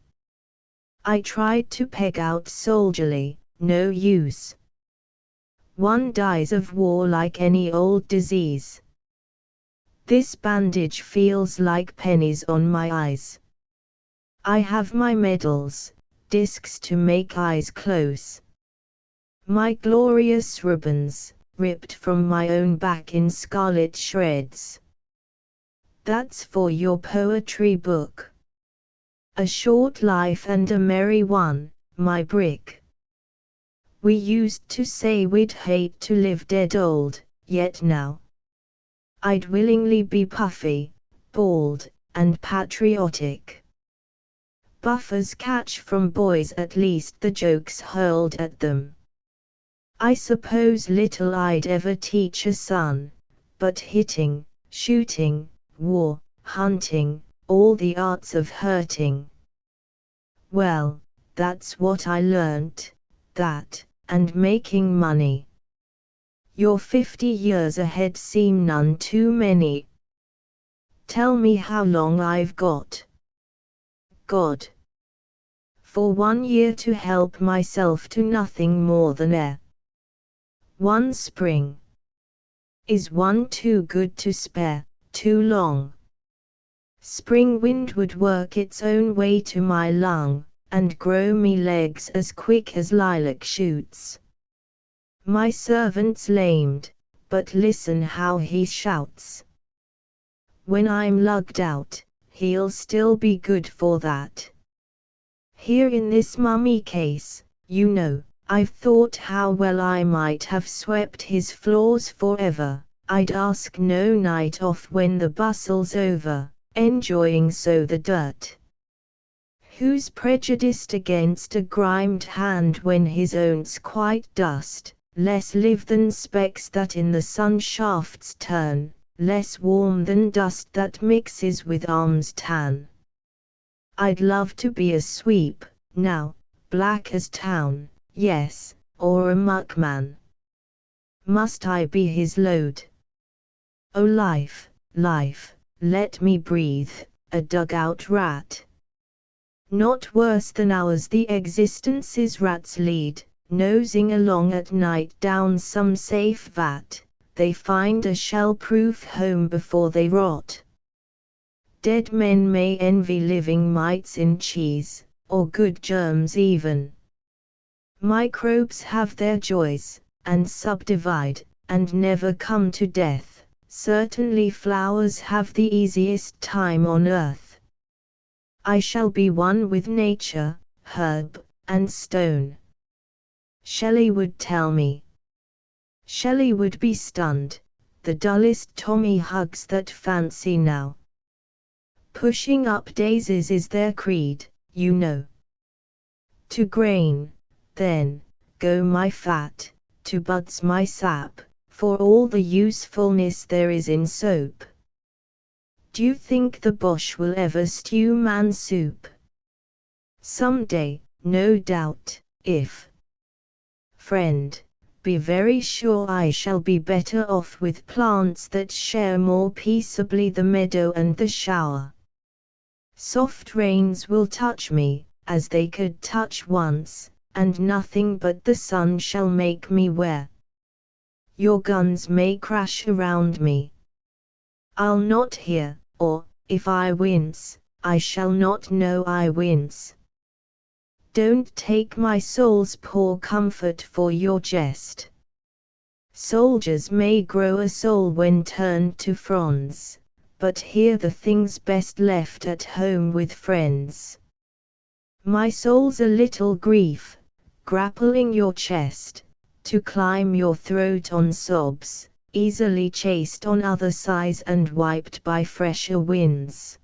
I tried to peg out soldierly, no use. One dies of war like any old disease. This bandage feels like pennies on my eyes. I have my medals, discs to make eyes close. My glorious ribbons, ripped from my own back in scarlet shreds. That's for your poetry book. A short life and a merry one, my brick. We used to say we'd hate to live dead old, yet now I'd willingly be puffy, bald, and patriotic. Buffers catch from boys at least the jokes hurled at them. I suppose little I'd ever teach a son, but hitting, shooting, war, hunting, all the arts of hurting. Well, that's what I learnt, that, and making money. Your 50 years ahead seem none too many. Tell me how long I've got. God. For 1 year to help myself to nothing more than air. 1 spring. Is one too good to spare, too long? Spring wind would work its own way to my lung, and grow me legs as quick as lilac shoots. My servant's lamed, but listen how he shouts. When I'm lugged out, he'll still be good for that. Here in this mummy case, you know, I've thought how well I might have swept his floors forever. I'd ask no night off when the bustle's over, enjoying so the dirt. Who's prejudiced against a grimed hand when his own's quite dust, less live than specks that in the sun shafts turn, less warm than dust that mixes with arms tan. I'd love to be a sweep, now, black as town, yes, or a muckman. Must I be his load? Oh life, life, let me breathe, a dugout rat. Not worse than ours the existence's rats lead, nosing along at night down some safe vat, they find a shell-proof home before they rot. Dead men may envy living mites in cheese, or good germs even. Microbes have their joys, and subdivide, and never come to death. Certainly flowers have the easiest time on earth. I shall be one with nature, herb, and stone. Shelley would tell me. Shelley would be stunned, the dullest Tommy hugs that fancy now. Pushing up daisies is their creed, you know. To grain, then, go my fat, to buds my sap, for all the usefulness there is in soap. D'you think the Boche will ever stew man soup? Some day, no doubt, if. Friend, be very sure I shall be better off with plants that share more peaceably the meadow and the shower. Soft rains will touch me, as they could touch once, and nothing but the sun shall make me wear. Your guns may crash around me. I'll not hear, or, if I wince, I shall not know I wince. Don't take my soul's poor comfort for your jest. Soldiers may grow a soul when turned to fronds, but here the thing's best left at home with friends. My soul's a little grief, grappling your chest, to climb your throat on sobs, easily chased on other sighs and wiped by fresher winds.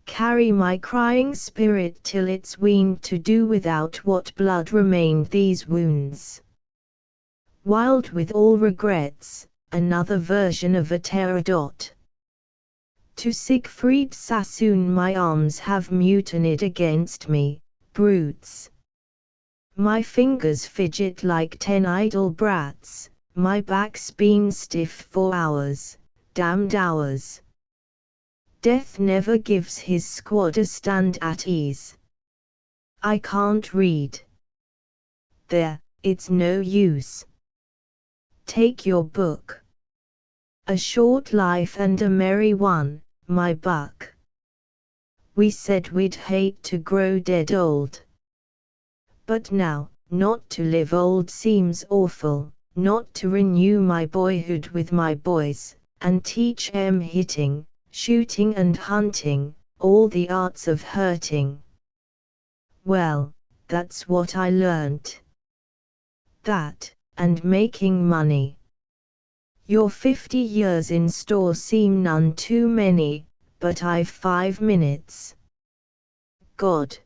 Carry my crying spirit till it's weaned to do without what blood remained these wounds. Wild with all regrets, another version of a pterodot. To Siegfried Sassoon my arms have mutinied against me, brutes. My fingers fidget like 10 idle brats, my back's been stiff for hours, damned hours. Death never gives his squad a stand at ease. I can't read. There, it's no use. Take your book. A short life and a merry one, my buck. We said we'd hate to grow dead old. But now, not to live old seems awful, not to renew my boyhood with my boys, and teach 'em hitting, shooting and hunting, all the arts of hurting. Well, that's what I learnt. That, and making money. Your 50 years in store seem none too many, but I've 5 minutes. God.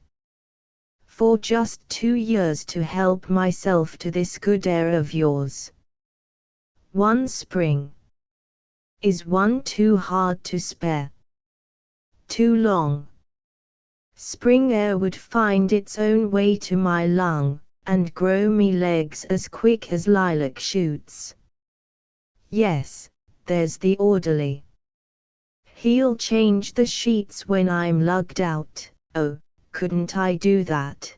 For just 2 years to help myself to this good air of yours. One spring. Is one too hard to spare? Too long? Spring air would find its own way to my lung, and grow me legs as quick as lilac shoots. Yes, there's the orderly. He'll change the sheets when I'm lugged out. Oh, couldn't I do that?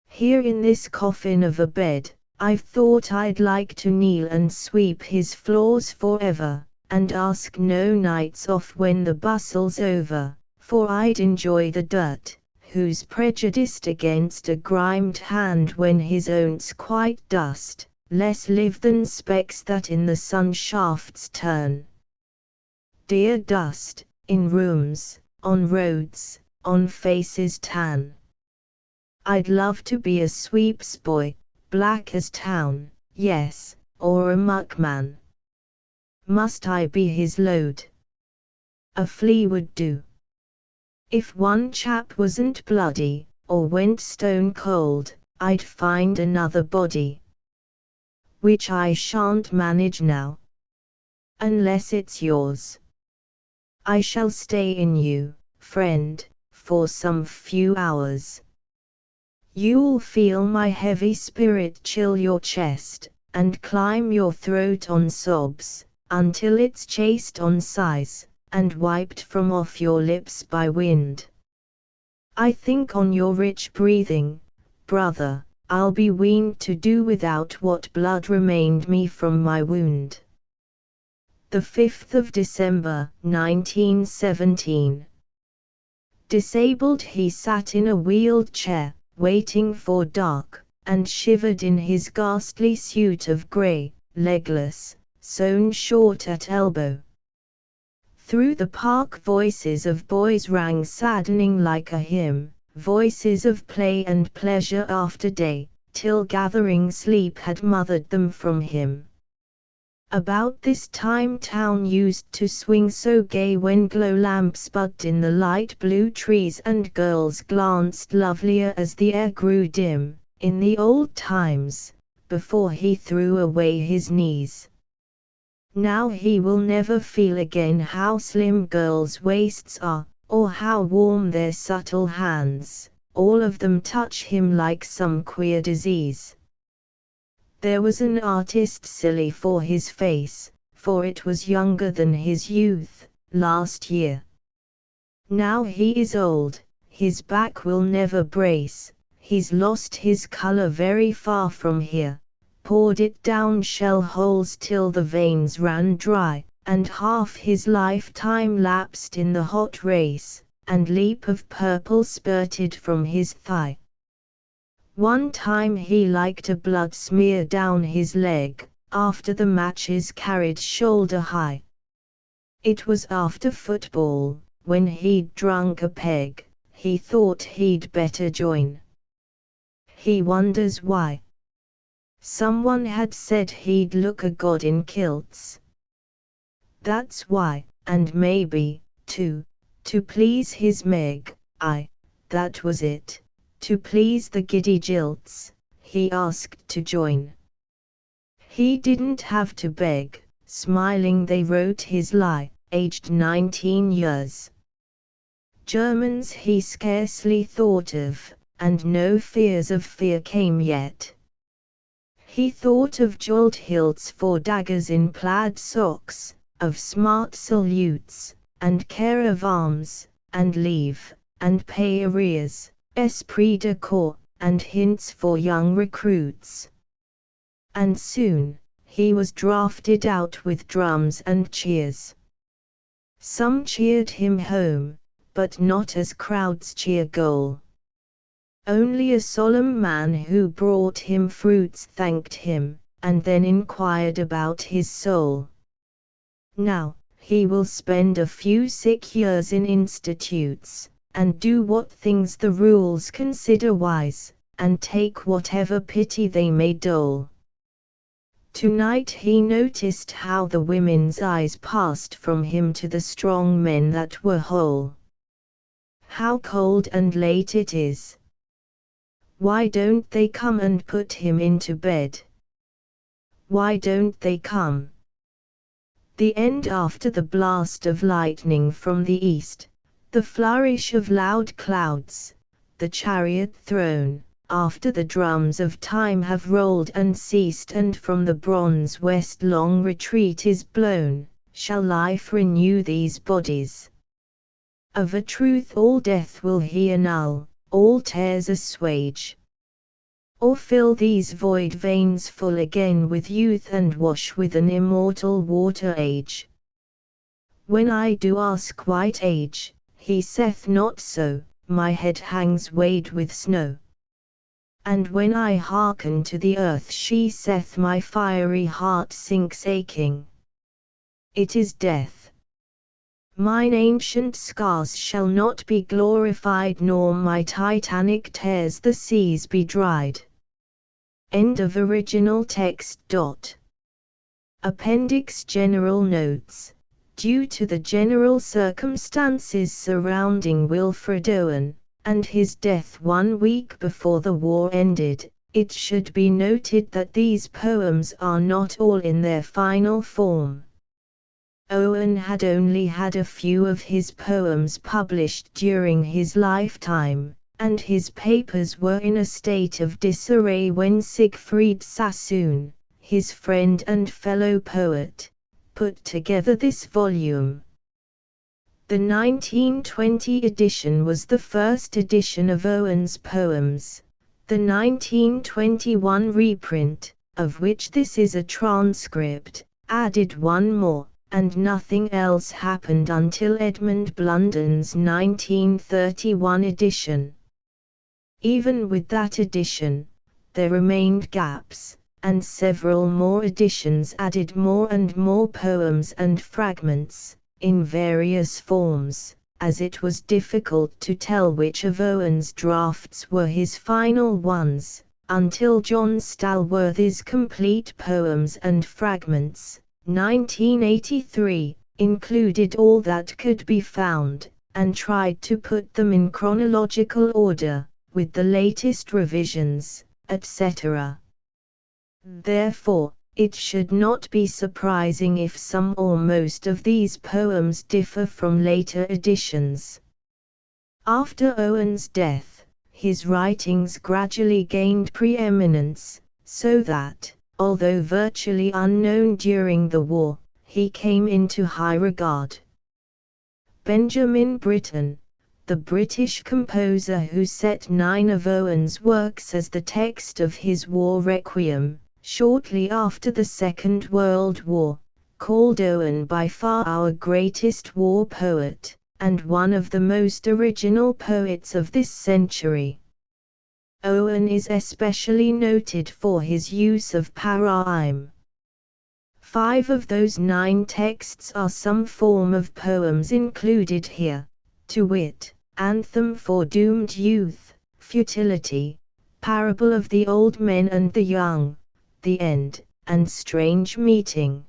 Here in this coffin of a bed, I've thought I'd like to kneel and sweep his floors forever, and ask no nights off when the bustle's over, for I'd enjoy the dirt, who's prejudiced against a grimed hand when his own's quite dust, less live than specks that in the sun shafts turn. Dear dust, in rooms, on roads, on faces tan. I'd love to be a sweeps boy, black as town, yes, or a muckman. Must I be his load? A flea would do. If one chap wasn't bloody, or went stone cold, I'd find another body. Which I shan't manage now. Unless it's yours. I shall stay in you, friend, for some few hours. You'll feel my heavy spirit chill your chest, and climb your throat on sobs, until it's chased on sighs, and wiped from off your lips by wind. I think on your rich breathing, brother, I'll be weaned to do without what blood remained me from my wound. The 5th of December, 1917. Disabled he sat in a wheeled chair, waiting for dark, and shivered in his ghastly suit of grey, legless, sewn short at elbow. Through the park voices of boys rang saddening like a hymn, voices of play and pleasure after day, till gathering sleep had mothered them from him. About this time town used to swing so gay when glow lamps budded in the light blue trees and girls glanced lovelier as the air grew dim, in the old times, before he threw away his knees. Now he will never feel again how slim girls' waists are, or how warm their subtle hands, all of them touch him like some queer disease. There was an artist silly for his face, for it was younger than his youth, last year. Now he is old, his back will never brace, he's lost his color very far from here, poured it down shell holes till the veins ran dry, and half his lifetime lapsed in the hot race, and leap of purple spurted from his thigh. One time he liked a blood smear down his leg, after the matches carried shoulder high. It was after football, when he'd drunk a peg, he thought he'd better join. He wonders why. Someone had said he'd look a god in kilts. That's why, and maybe, too, to please his Meg, that was it. To please the giddy jilts, he asked to join. He didn't have to beg, smiling they wrote his lie, aged 19 years. Germans he scarcely thought of, and no fears of fear came yet. He thought of jeweled hilts for daggers in plaid socks, of smart salutes, and care of arms, and leave, and pay arrears. Esprit de corps, and hints for young recruits. And soon, he was drafted out with drums and cheers. Some cheered him home, but not as crowds cheer goal. Only a solemn man who brought him fruits thanked him, and then inquired about his soul. Now, he will spend a few sick years in institutes, and do what things the rules consider wise, and take whatever pity they may dole. Tonight he noticed how the women's eyes passed from him to the strong men that were whole. How cold and late it is. Why don't they come and put him into bed? Why don't they come? The end after the blast of lightning from the east. The flourish of loud clouds, the chariot thrown, after the drums of time have rolled and ceased and from the bronze west long retreat is blown, shall life renew these bodies? Of a truth all death will he annul, all tears assuage. Or fill these void veins full again with youth and wash with an immortal water age. When I do ask white age, he saith not so, my head hangs weighed with snow. And when I hearken to the earth she saith my fiery heart sinks aching. It is death. Mine ancient scars shall not be glorified nor my titanic tears the seas be dried. End of original text. Appendix General Notes. Due to the general circumstances surrounding Wilfred Owen, and his death 1 week before the war ended, it should be noted that these poems are not all in their final form. Owen had only had a few of his poems published during his lifetime, and his papers were in a state of disarray when Siegfried Sassoon, his friend and fellow poet, put together this volume. The 1920 edition was the first edition of Owen's poems. The 1921 reprint, of which this is a transcript, added one more, and nothing else happened until Edmund Blunden's 1931 edition. Even with that edition, there remained gaps, and several more editions added more and more poems and fragments, in various forms, as it was difficult to tell which of Owen's drafts were his final ones, until John Stalworthy's complete poems and fragments, 1983, included all that could be found, and tried to put them in chronological order, with the latest revisions, etc. Therefore, it should not be surprising if some or most of these poems differ from later editions. After Owen's death, his writings gradually gained preeminence, so that, although virtually unknown during the war, he came into high regard. Benjamin Britten, the British composer who set 9 of Owen's works as the text of his war requiem, shortly after the Second World War, called Owen by far our greatest war poet, and one of the most original poets of this century. Owen is especially noted for his use of para-rhyme. 5 of those 9 texts are some form of poems included here, to wit, Anthem for Doomed Youth, Futility, Parable of the Old Men and the Young, The End, and Strange Meeting.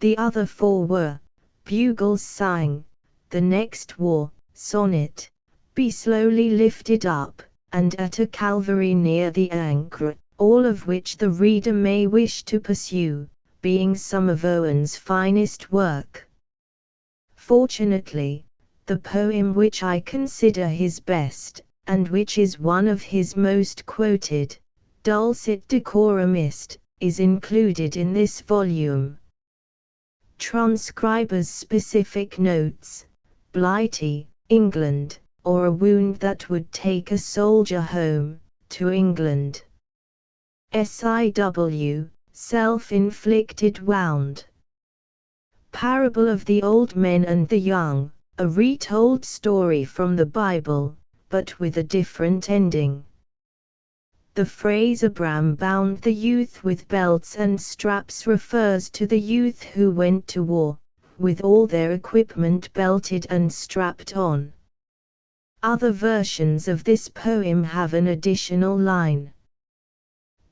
The other 4 were, Bugles Sang, The Next War, Sonnet, Be Slowly Lifted Up, and At a Calvary Near the Anchor, all of which the reader may wish to pursue, being some of Owen's finest work. Fortunately, the poem which I consider his best, and which is one of his most quoted, Dulcet Decorum Est, is included in this volume. Transcriber's specific notes: Blighty, England, or a wound that would take a soldier home, to England. SIW, self-inflicted wound. Parable of the Old Men and the Young, a retold story from the Bible, but with a different ending. The phrase Abram bound the youth with belts and straps refers to the youth who went to war, with all their equipment belted and strapped on. Other versions of this poem have an additional line.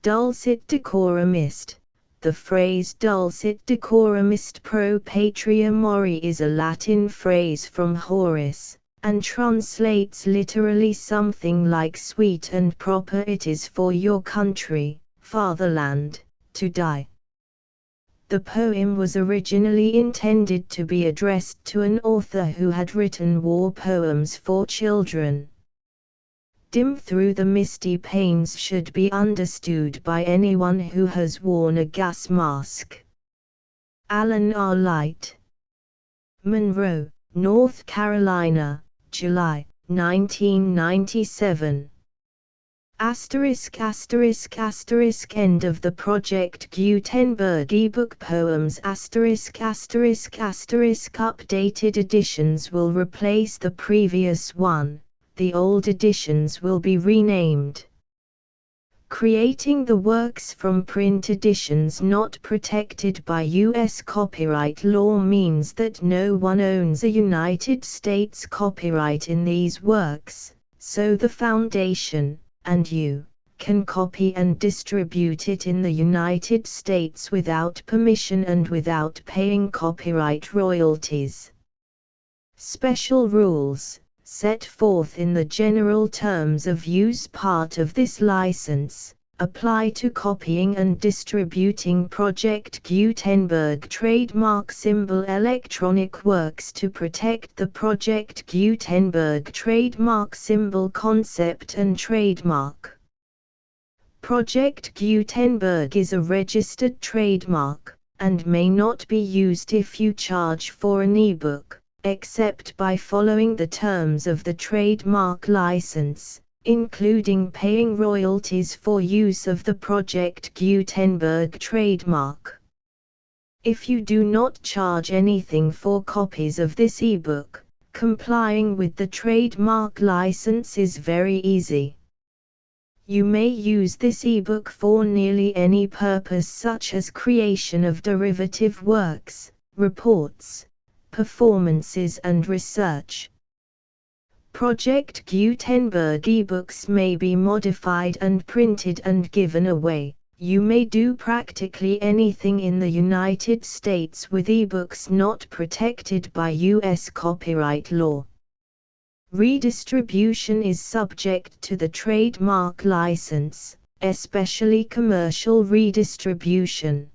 Dulcet decorum est. The phrase dulcet decorum est pro patria mori is a Latin phrase from Horace, and translates literally something like sweet and proper it is for your country, fatherland, to die. The poem was originally intended to be addressed to an author who had written war poems for children. Dim through the misty panes should be understood by anyone who has worn a gas mask. Alan R. Light. Monroe, North Carolina, July, 1997. End of the Project Gutenberg ebook poems updated editions will replace the previous one, the old editions will be renamed. Creating the works from print editions not protected by U.S. copyright law means that no one owns a United States copyright in these works, so the Foundation, and you, can copy and distribute it in the United States without permission and without paying copyright royalties. Special rules, set forth in the general terms of use part of this license, apply to copying and distributing Project Gutenberg trademark symbol electronic works to protect the Project Gutenberg trademark symbol concept and trademark. Project Gutenberg is a registered trademark, and may not be used if you charge for an ebook, except by following the terms of the trademark license, including paying royalties for use of the Project Gutenberg trademark. If you do not charge anything for copies of this ebook, complying with the trademark license is very easy. You may use this ebook for nearly any purpose such as creation of derivative works, reports, performances and research. Project Gutenberg ebooks may be modified and printed and given away, You may do practically anything in the United States with ebooks not protected by U.S. copyright law. Redistribution is subject to the trademark license, especially commercial redistribution.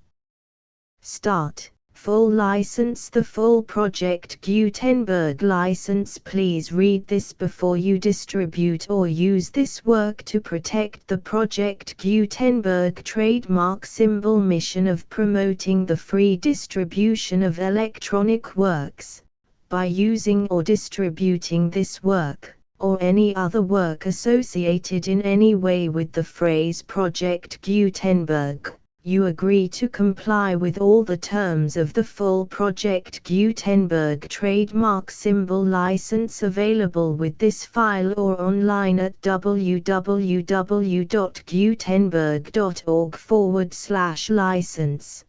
Start. Full license. The full Project Gutenberg license. Please read this before you distribute or use this work to protect the Project Gutenberg trademark symbol mission of promoting the free distribution of electronic works. By using or distributing this work, or any other work associated in any way with the phrase Project Gutenberg, you agree to comply with all the terms of the full Project Gutenberg trademark symbol license available with this file or online at www.gutenberg.org/license.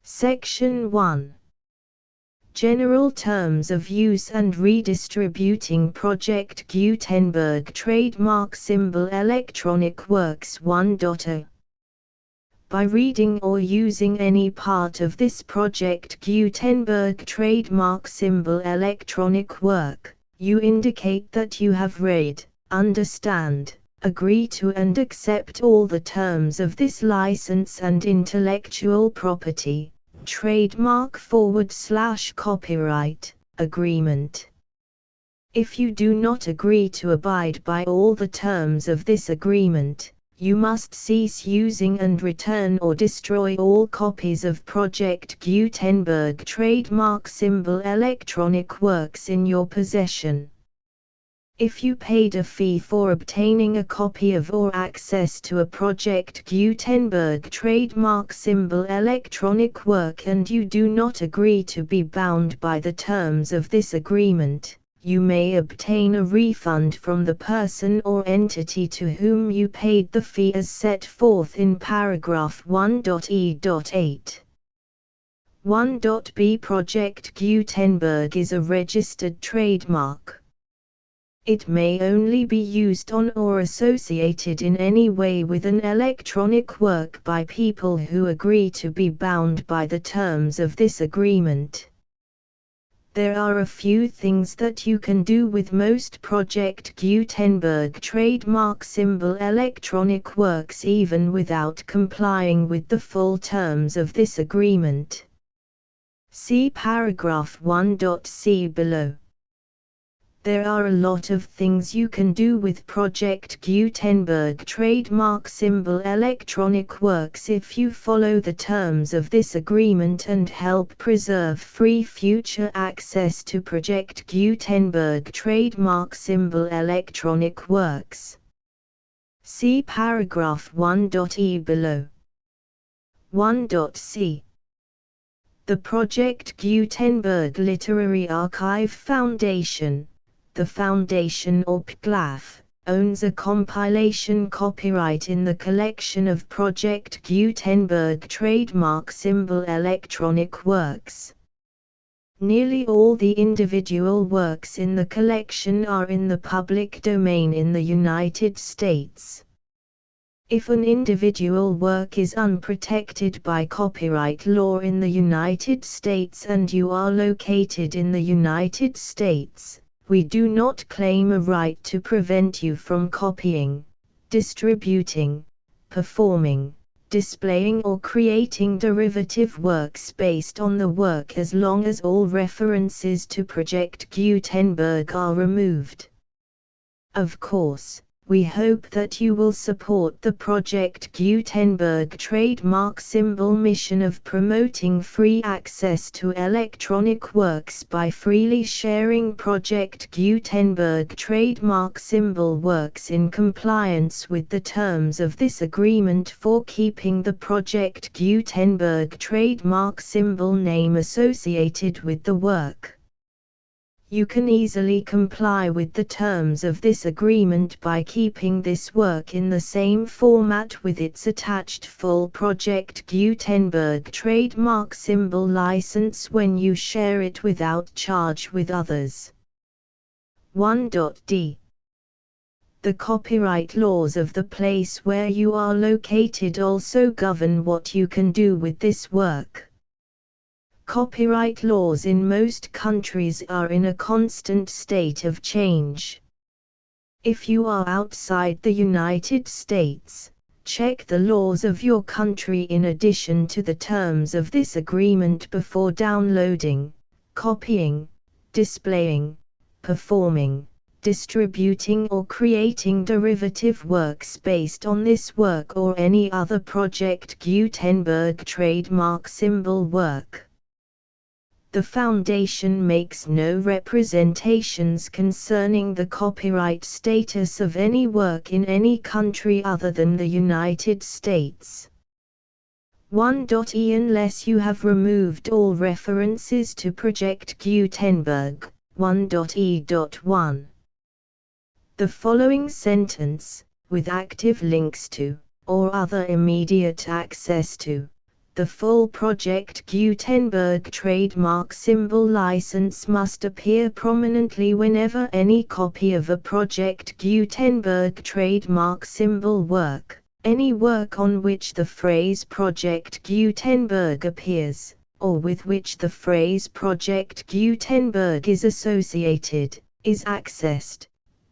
Section 1. General Terms of Use and Redistributing Project Gutenberg Trademark Symbol Electronic Works 1.0. By reading or using any part of this Project Gutenberg trademark symbol electronic work, you indicate that you have read, understand, agree to and accept all the terms of this license and intellectual property, trademark/copyright, agreement. If you do not agree to abide by all the terms of this agreement, you must cease using and return or destroy all copies of Project Gutenberg trademark symbol electronic works in your possession. If you paid a fee for obtaining a copy of or access to a Project Gutenberg trademark symbol electronic work and you do not agree to be bound by the terms of this agreement, you may obtain a refund from the person or entity to whom you paid the fee as set forth in paragraph 1.e.8. 1.b Project Gutenberg is a registered trademark. It may only be used on or associated in any way with an electronic work by people who agree to be bound by the terms of this agreement. There are a few things that you can do with most Project Gutenberg trademark symbol electronic works even without complying with the full terms of this agreement. See paragraph 1.c below. There are a lot of things you can do with Project Gutenberg trademark symbol electronic works if you follow the terms of this agreement and help preserve free future access to Project Gutenberg trademark symbol electronic works. See paragraph 1.e below. 1.c. The Project Gutenberg Literary Archive Foundation, the Foundation or PGLAF, owns a compilation copyright in the collection of Project Gutenberg trademark symbol electronic works. Nearly all the individual works in the collection are in the public domain in the United States. If an individual work is unprotected by copyright law in the United States and you are located in the United States, we do not claim a right to prevent you from copying, distributing, performing, displaying or creating derivative works based on the work as long as all references to Project Gutenberg are removed. Of course, we hope that you will support the Project Gutenberg trademark symbol mission of promoting free access to electronic works by freely sharing Project Gutenberg trademark symbol works in compliance with the terms of this agreement for keeping the Project Gutenberg trademark symbol name associated with the work. You can easily comply with the terms of this agreement by keeping this work in the same format with its attached full Project Gutenberg trademark symbol license when you share it without charge with others. 1.d. The copyright laws of the place where you are located also govern what you can do with this work. Copyright laws in most countries are in a constant state of change. If you are outside the United States, check the laws of your country in addition to the terms of this agreement before downloading, copying, displaying, performing, distributing or creating derivative works based on this work or any other Project Gutenberg trademark symbol work. The Foundation makes no representations concerning the copyright status of any work in any country other than the United States. 1.e Unless you have removed all references to Project Gutenberg, 1.e.1. The following sentence, with active links to, or other immediate access to, the full Project Gutenberg trademark symbol license must appear prominently whenever any copy of a Project Gutenberg trademark symbol work, any work on which the phrase Project Gutenberg appears, or with which the phrase Project Gutenberg is associated, is accessed,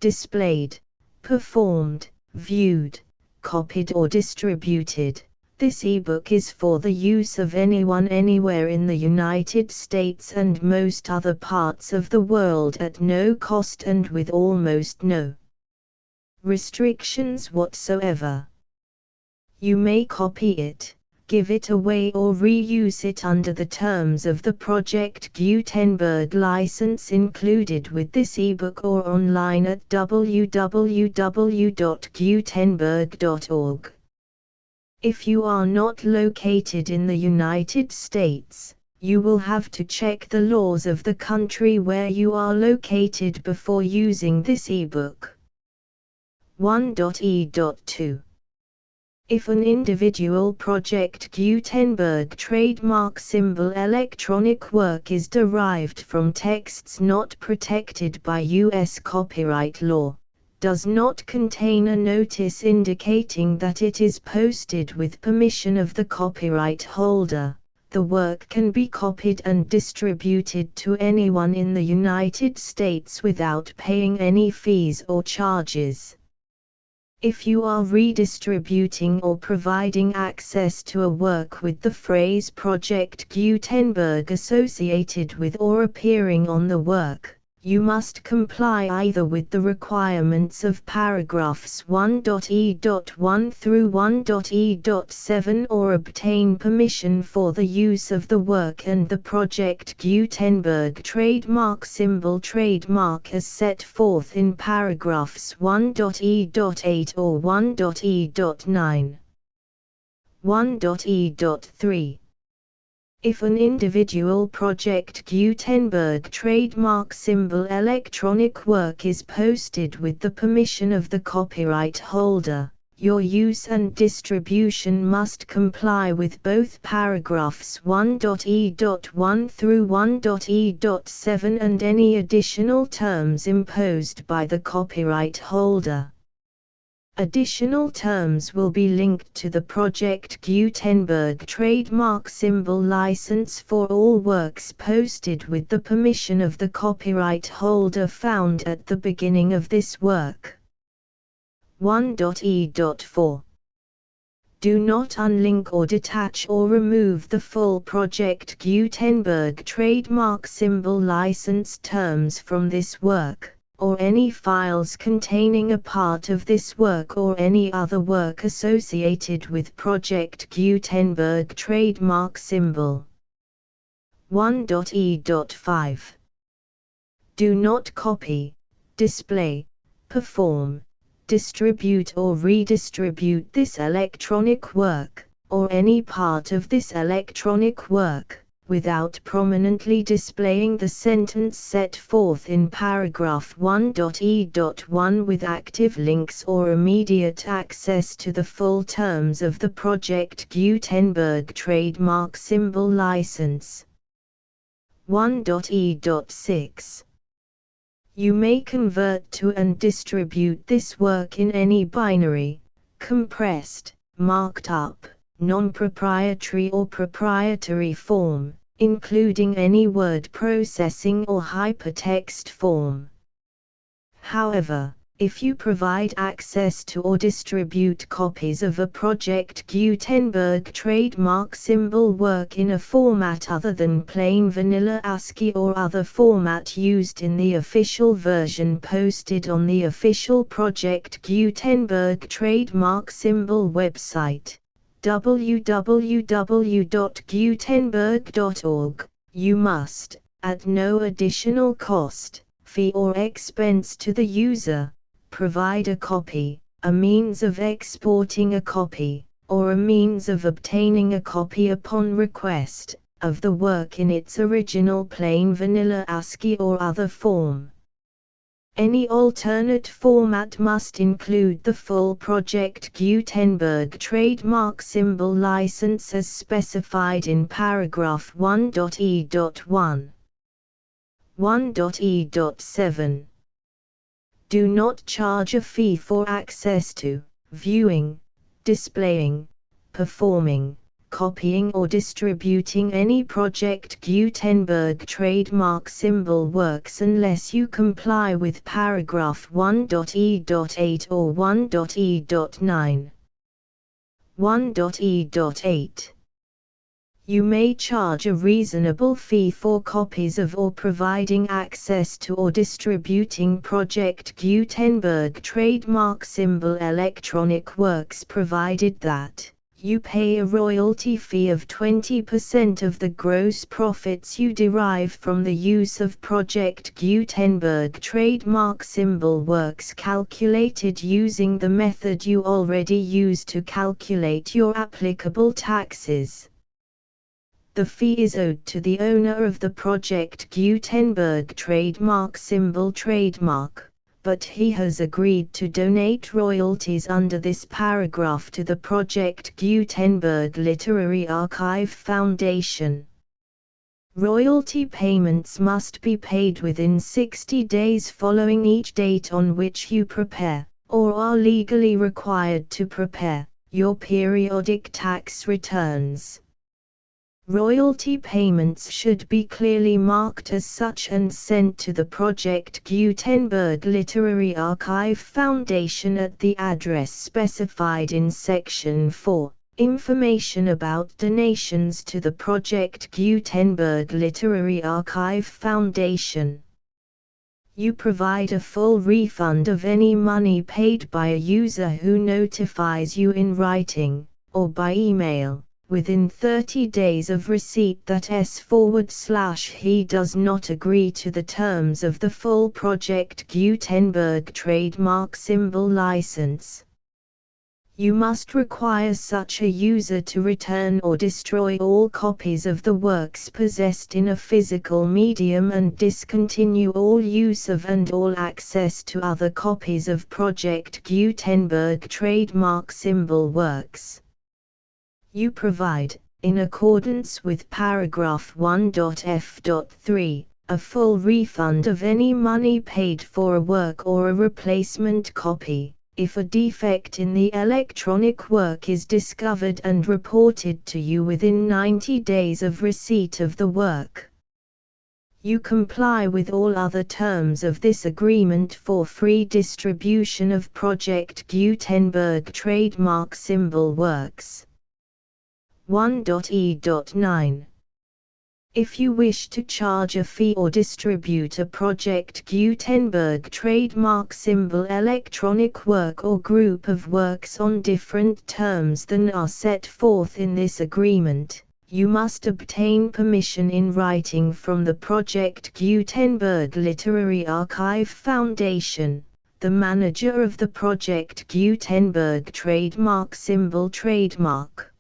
displayed, performed, viewed, copied or distributed. This ebook is for the use of anyone anywhere in the United States and most other parts of the world at no cost and with almost no restrictions whatsoever. You may copy it, give it away or reuse it under the terms of the Project Gutenberg license included with this ebook or online at www.gutenberg.org. If you are not located in the United States, you will have to check the laws of the country where you are located before using this ebook. 1.e.2. If an individual Project Gutenberg trademark symbol electronic work is derived from texts not protected by U.S. copyright law, does not contain a notice indicating that it is posted with permission of the copyright holder, the work can be copied and distributed to anyone in the United States without paying any fees or charges. If you are redistributing or providing access to a work with the phrase Project Gutenberg associated with or appearing on the work, you must comply either with the requirements of paragraphs 1.e.1 through 1.e.7 or obtain permission for the use of the work and the Project Gutenberg trademark symbol trademark as set forth in paragraphs 1.e.8 or 1.e.9. 1.e.3. If an individual Project Gutenberg trademark symbol electronic work is posted with the permission of the copyright holder, your use and distribution must comply with both paragraphs 1.e.1 through 1.e.7 and any additional terms imposed by the copyright holder. Additional terms will be linked to the Project Gutenberg trademark symbol license for all works posted with the permission of the copyright holder found at the beginning of this work. 1.e.4. Do not unlink or detach or remove the full Project Gutenberg trademark symbol license terms from this work, or any files containing a part of this work or any other work associated with Project Gutenberg trademark symbol. 1.e.5. Do not copy, display, perform, distribute or redistribute this electronic work, or any part of this electronic work, without prominently displaying the sentence set forth in paragraph 1.e.1 with active links or immediate access to the full terms of the Project Gutenberg trademark symbol license. 1.e.6. You may convert to and distribute this work in any binary, compressed, marked up, non-proprietary or proprietary form, including any word processing or hypertext form. However, if you provide access to or distribute copies of a Project Gutenberg trademark symbol work in a format other than plain vanilla ASCII or other format used in the official version posted on the official Project Gutenberg trademark symbol website, www.gutenberg.org, you must, at no additional cost, fee or expense to the user, provide a copy, a means of exporting a copy, or a means of obtaining a copy upon request, of the work in its original plain vanilla ASCII or other form. Any alternate format must include the full Project Gutenberg trademark symbol license as specified in paragraph 1.e.1. 1.e.7. Do not charge a fee for access to, viewing, displaying, performing, copying or distributing any Project Gutenberg trademark symbol works unless you comply with paragraph 1.e.8 or 1.e.9. 1.e.8. You may charge a reasonable fee for copies of or providing access to or distributing Project Gutenberg trademark symbol electronic works provided that you pay a royalty fee of 20% of the gross profits you derive from the use of Project Gutenberg trademark symbol works calculated using the method you already use to calculate your applicable taxes. The fee is owed to the owner of the Project Gutenberg trademark symbol trademark, but he has agreed to donate royalties under this paragraph to the Project Gutenberg Literary Archive Foundation. Royalty payments must be paid within 60 days following each date on which you prepare, or are legally required to prepare, your periodic tax returns. Royalty payments should be clearly marked as such and sent to the Project Gutenberg Literary Archive Foundation at the address specified in Section 4, Information about donations to the Project Gutenberg Literary Archive Foundation. You provide a full refund of any money paid by a user who notifies you in writing, or by email, within 30 days of receipt that he does not agree to the terms of the full Project Gutenberg trademark symbol license. You must require such a user to return or destroy all copies of the works possessed in a physical medium and discontinue all use of and all access to other copies of Project Gutenberg trademark symbol works. You provide, in accordance with paragraph 1.f.3, a full refund of any money paid for a work or a replacement copy, if a defect in the electronic work is discovered and reported to you within 90 days of receipt of the work. You comply with all other terms of this agreement for free distribution of Project Gutenberg trademark symbol works. 1.e.9. If you wish to charge a fee or distribute a Project Gutenberg trademark symbol electronic work or group of works on different terms than are set forth in this agreement, you must obtain permission in writing from the Project Gutenberg Literary Archive Foundation, the manager of the Project Gutenberg trademark symbol trademark.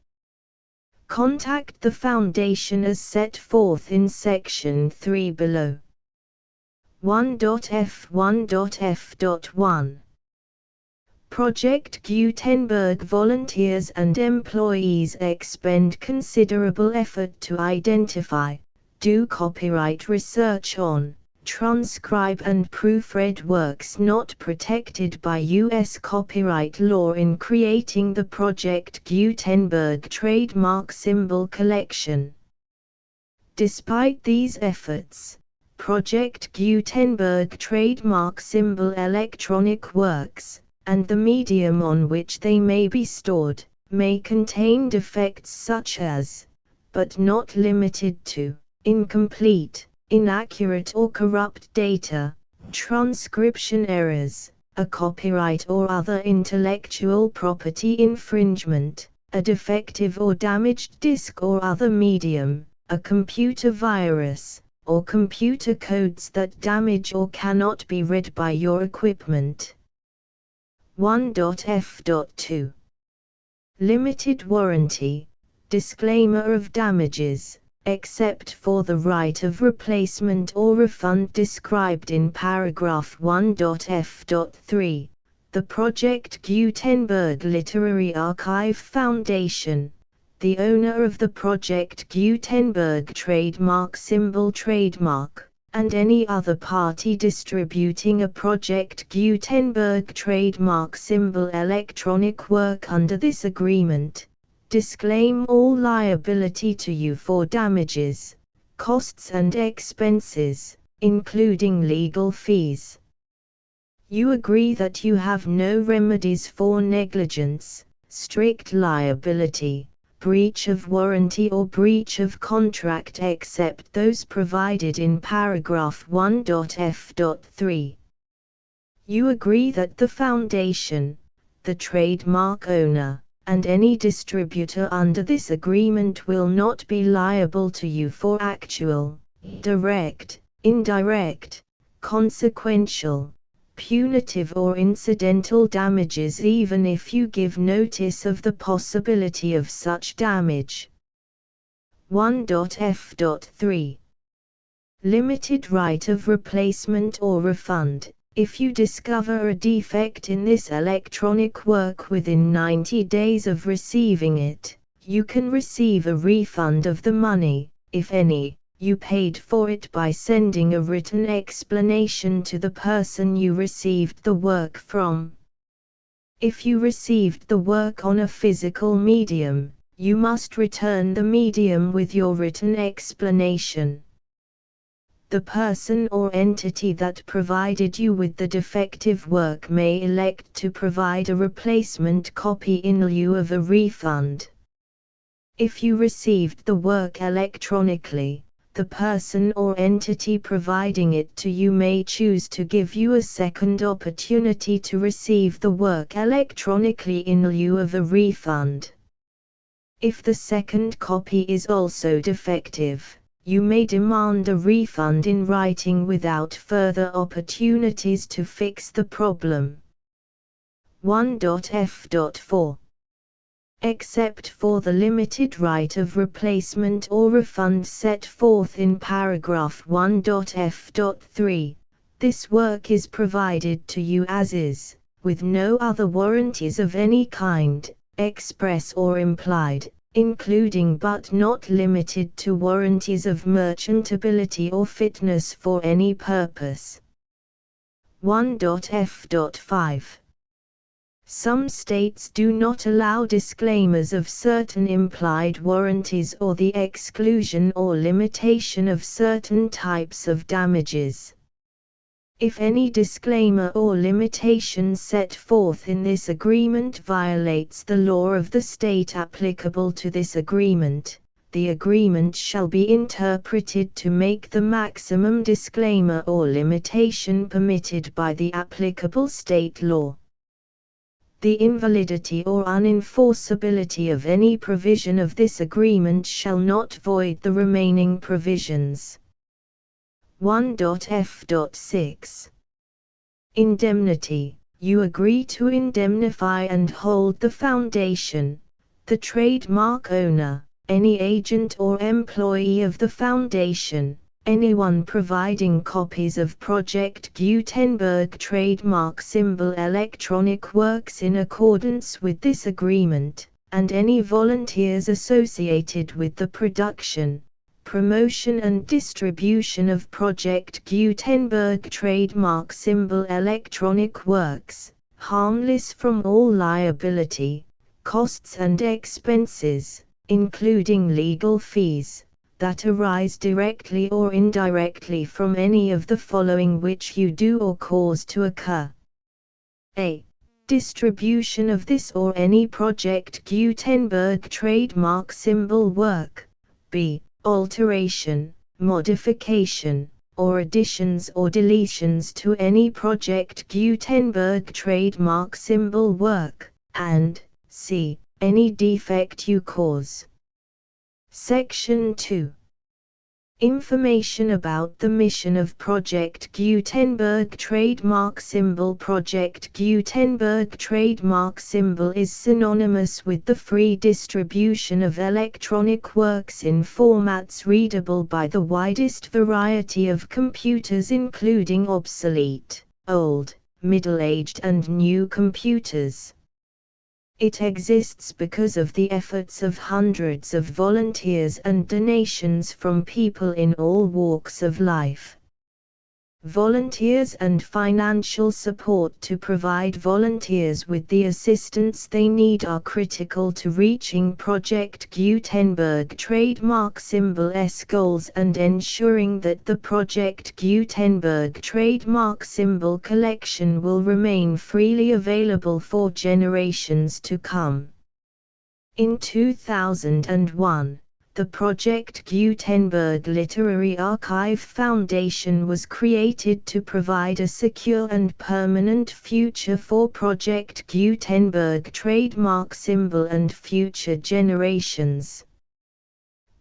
Contact the Foundation as set forth in Section 3 below. 1.f1.f.1. Project Gutenberg volunteers and employees expend considerable effort to identify, do copyright research on, transcribe and proofread works not protected by U.S. copyright law in creating the Project Gutenberg trademark symbol collection. Despite these efforts, Project Gutenberg trademark symbol electronic works, and the medium on which they may be stored, may contain defects such as, but not limited to, incomplete, inaccurate or corrupt data, transcription errors, a copyright or other intellectual property infringement, a defective or damaged disk or other medium, a computer virus, or computer codes that damage or cannot be read by your equipment. 1.f.2 Limited warranty. Disclaimer of damages, except for the right of replacement or refund described in paragraph 1.f.3, the Project Gutenberg Literary Archive Foundation, the owner of the Project Gutenberg trademark symbol trademark, and any other party distributing a Project Gutenberg trademark symbol electronic work under this agreement, disclaim all liability to you for damages, costs and expenses, including legal fees. You agree that you have no remedies for negligence, strict liability, breach of warranty or breach of contract except those provided in paragraph 1.f.3. You agree that the Foundation, the trademark owner, and any distributor under this agreement will not be liable to you for actual, direct, indirect, consequential, punitive or incidental damages even if you give notice of the possibility of such damage. 1.f.3 Limited right of replacement or refund. If you discover a defect in this electronic work within 90 days of receiving it, you can receive a refund of the money, if any, you paid for it by sending a written explanation to the person you received the work from. If you received the work on a physical medium, you must return the medium with your written explanation. The person or entity that provided you with the defective work may elect to provide a replacement copy in lieu of a refund. If you received the work electronically, the person or entity providing it to you may choose to give you a second opportunity to receive the work electronically in lieu of a refund. If the second copy is also defective, you may demand a refund in writing without further opportunities to fix the problem. 1.f.4 Except for the limited right of replacement or refund set forth in paragraph 1.f.3, this work is provided to you as is, with no other warranties of any kind, express or implied, including but not limited to warranties of merchantability or fitness for any purpose. 1.f.5 Some states do not allow disclaimers of certain implied warranties or the exclusion or limitation of certain types of damages. If any disclaimer or limitation set forth in this agreement violates the law of the state applicable to this agreement, the agreement shall be interpreted to make the maximum disclaimer or limitation permitted by the applicable state law. The invalidity or unenforceability of any provision of this agreement shall not void the remaining provisions. 1.f.6 Indemnity. You agree to indemnify and hold the Foundation, the trademark owner, any agent or employee of the Foundation, anyone providing copies of Project Gutenberg trademark symbol electronic works in accordance with this agreement, and any volunteers associated with the production, promotion and distribution of Project Gutenberg trademark symbol electronic works, harmless from all liability, costs and expenses, including legal fees, that arise directly or indirectly from any of the following which you do or cause to occur. A. Distribution of this or any Project Gutenberg trademark symbol work. B. Alteration, modification, or additions or deletions to any Project Gutenberg trademark symbol work, and C. Any defect you cause. Section 2. Information about the mission of Project Gutenberg trademark symbol. Project Gutenberg trademark symbol is synonymous with the free distribution of electronic works in formats readable by the widest variety of computers, including obsolete, old, middle-aged and new computers. It exists because of the efforts of hundreds of volunteers and donations from people in all walks of life. Volunteers and financial support to provide volunteers with the assistance they need are critical to reaching Project Gutenberg trademark symbol's goals and ensuring that the Project Gutenberg trademark symbol collection will remain freely available for generations to come. In 2001, the Project Gutenberg Literary Archive Foundation was created to provide a secure and permanent future for Project Gutenberg trademark symbol and future generations.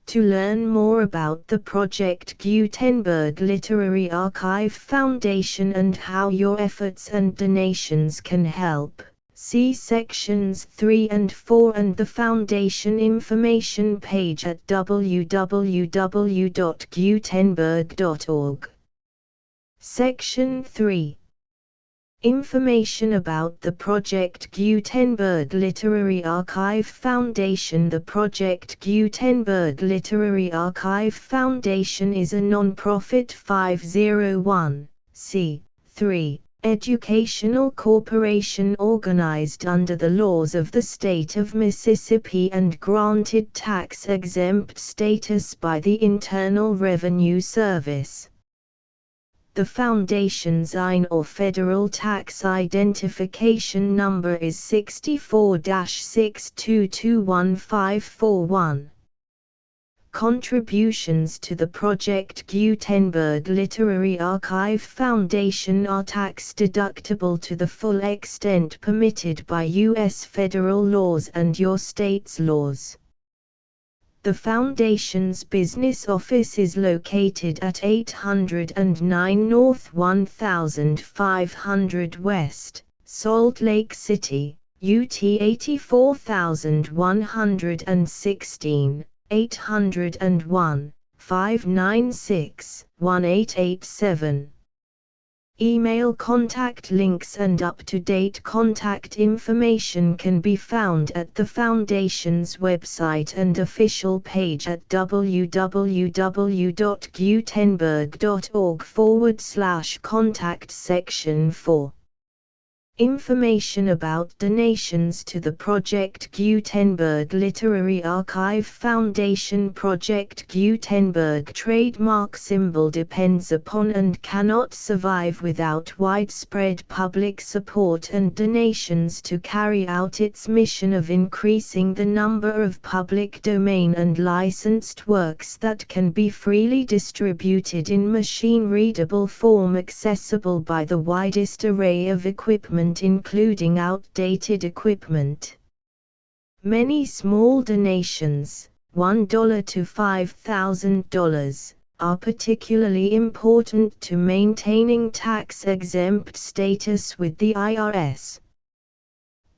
To learn more about the Project Gutenberg Literary Archive Foundation and how your efforts and donations can help, see sections 3 and 4 and the Foundation information page at www.gutenberg.org. Section 3. Information about the Project Gutenberg Literary Archive Foundation. The Project Gutenberg Literary Archive Foundation is a non-profit 501(c)(3) educational corporation organized under the laws of the state of Mississippi and granted tax-exempt status by the Internal Revenue Service. The Foundation's IN or Federal Tax Identification Number is 64-6221541. Contributions to the Project Gutenberg Literary Archive Foundation are tax-deductible to the full extent permitted by U.S. federal laws and your state's laws. The Foundation's business office is located at 809 North 1500 West, Salt Lake City, UT 84116, 801-596-1887. Email contact links and up-to-date contact information can be found at the Foundation's website and official page at www.gutenberg.org/contact section 4. Information about donations to the Project Gutenberg Literary Archive Foundation. Project Gutenberg trademark symbol depends upon and cannot survive without widespread public support and donations to carry out its mission of increasing the number of public domain and licensed works that can be freely distributed in machine-readable form accessible by the widest array of equipment, including outdated equipment. Many small donations, $1 to $5,000, are particularly important to maintaining tax-exempt status with the IRS.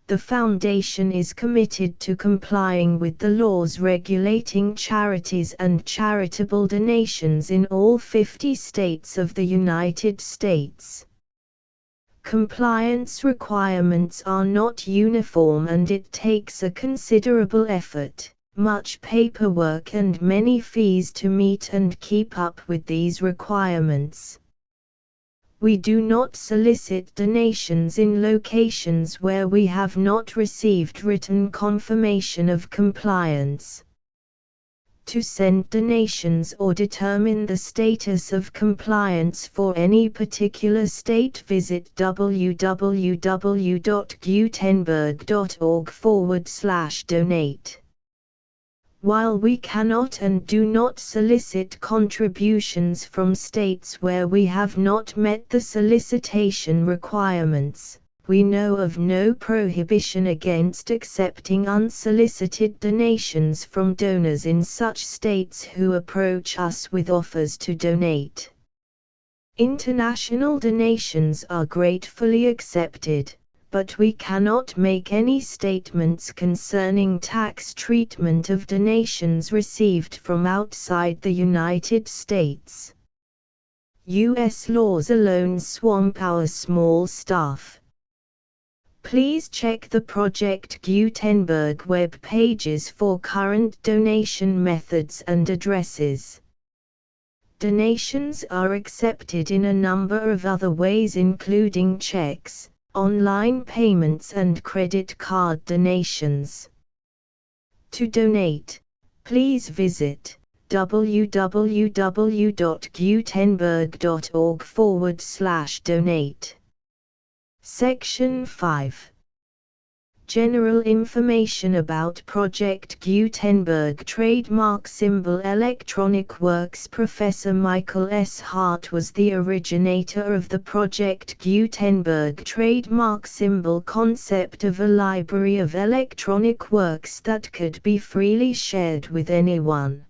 The Foundation is committed to complying with the laws regulating charities and charitable donations in all 50 states of the United States. Compliance requirements are not uniform and it takes a considerable effort, much paperwork and many fees to meet and keep up with these requirements. We do not solicit donations in locations where we have not received written confirmation of compliance. To send donations or determine the status of compliance for any particular state, visit www.gutenberg.org/donate. While we cannot and do not solicit contributions from states where we have not met the solicitation requirements, we know of no prohibition against accepting unsolicited donations from donors in such states who approach us with offers to donate. International donations are gratefully accepted, but we cannot make any statements concerning tax treatment of donations received from outside the United States. U.S. laws alone swamp our small staff. Please check the Project Gutenberg web pages for current donation methods and addresses. Donations are accepted in a number of other ways, including checks, online payments and credit card donations. To donate, please visit www.gutenberg.org/donate. Section 5. General information about Project Gutenberg trademark symbol Electronic Works. Professor Michael S. Hart was the originator of the Project Gutenberg trademark symbol concept of a library of electronic works that could be freely shared with anyone.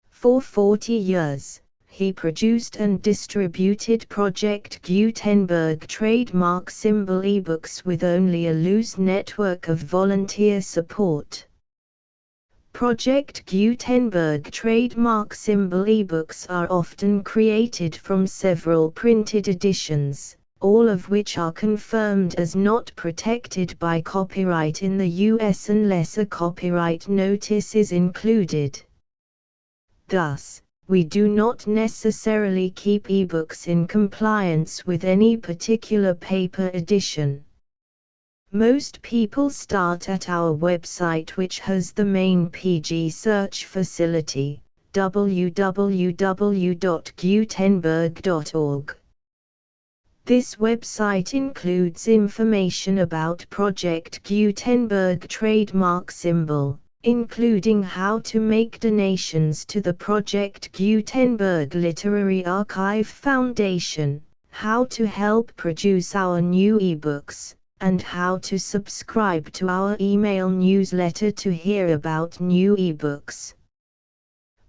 For 40 years, he produced and distributed Project Gutenberg trademark symbol ebooks with only a loose network of volunteer support. Project Gutenberg trademark symbol ebooks are often created from several printed editions, all of which are confirmed as not protected by copyright in the US unless a copyright notice is included. Thus, we do not necessarily keep ebooks in compliance with any particular paper edition. Most people start at our website, which has the main PG search facility, www.gutenberg.org. This website includes information about Project Gutenberg trademark symbol, including how to make donations to the Project Gutenberg Literary Archive Foundation, how to help produce our new ebooks, and how to subscribe to our email newsletter to hear about new ebooks.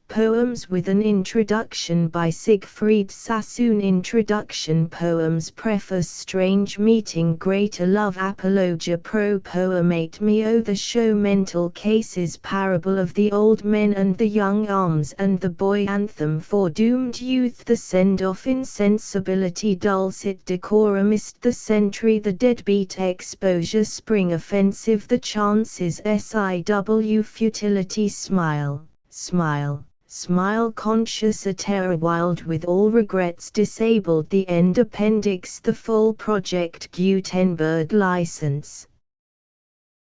Poems with an Introduction by Siegfried Sassoon. Introduction Poems. Preface. Strange Meeting. Greater Love. Apologia. Pro Poemate Me. Oh, the show. Mental Cases. Parable of the Old Men and the Young. Arms and the Boy. Anthem for Doomed Youth. The Send-Off. Insensibility. Dulcet Decorum. Missed the Century. The Deadbeat. Exposure. Spring Offensive. The Chances. SIW. Futility. Smile. Smile. Smile. Conscious. A Terror. Wild with All Regrets. Disabled. The End. Appendix. The Full Project Gutenberg License.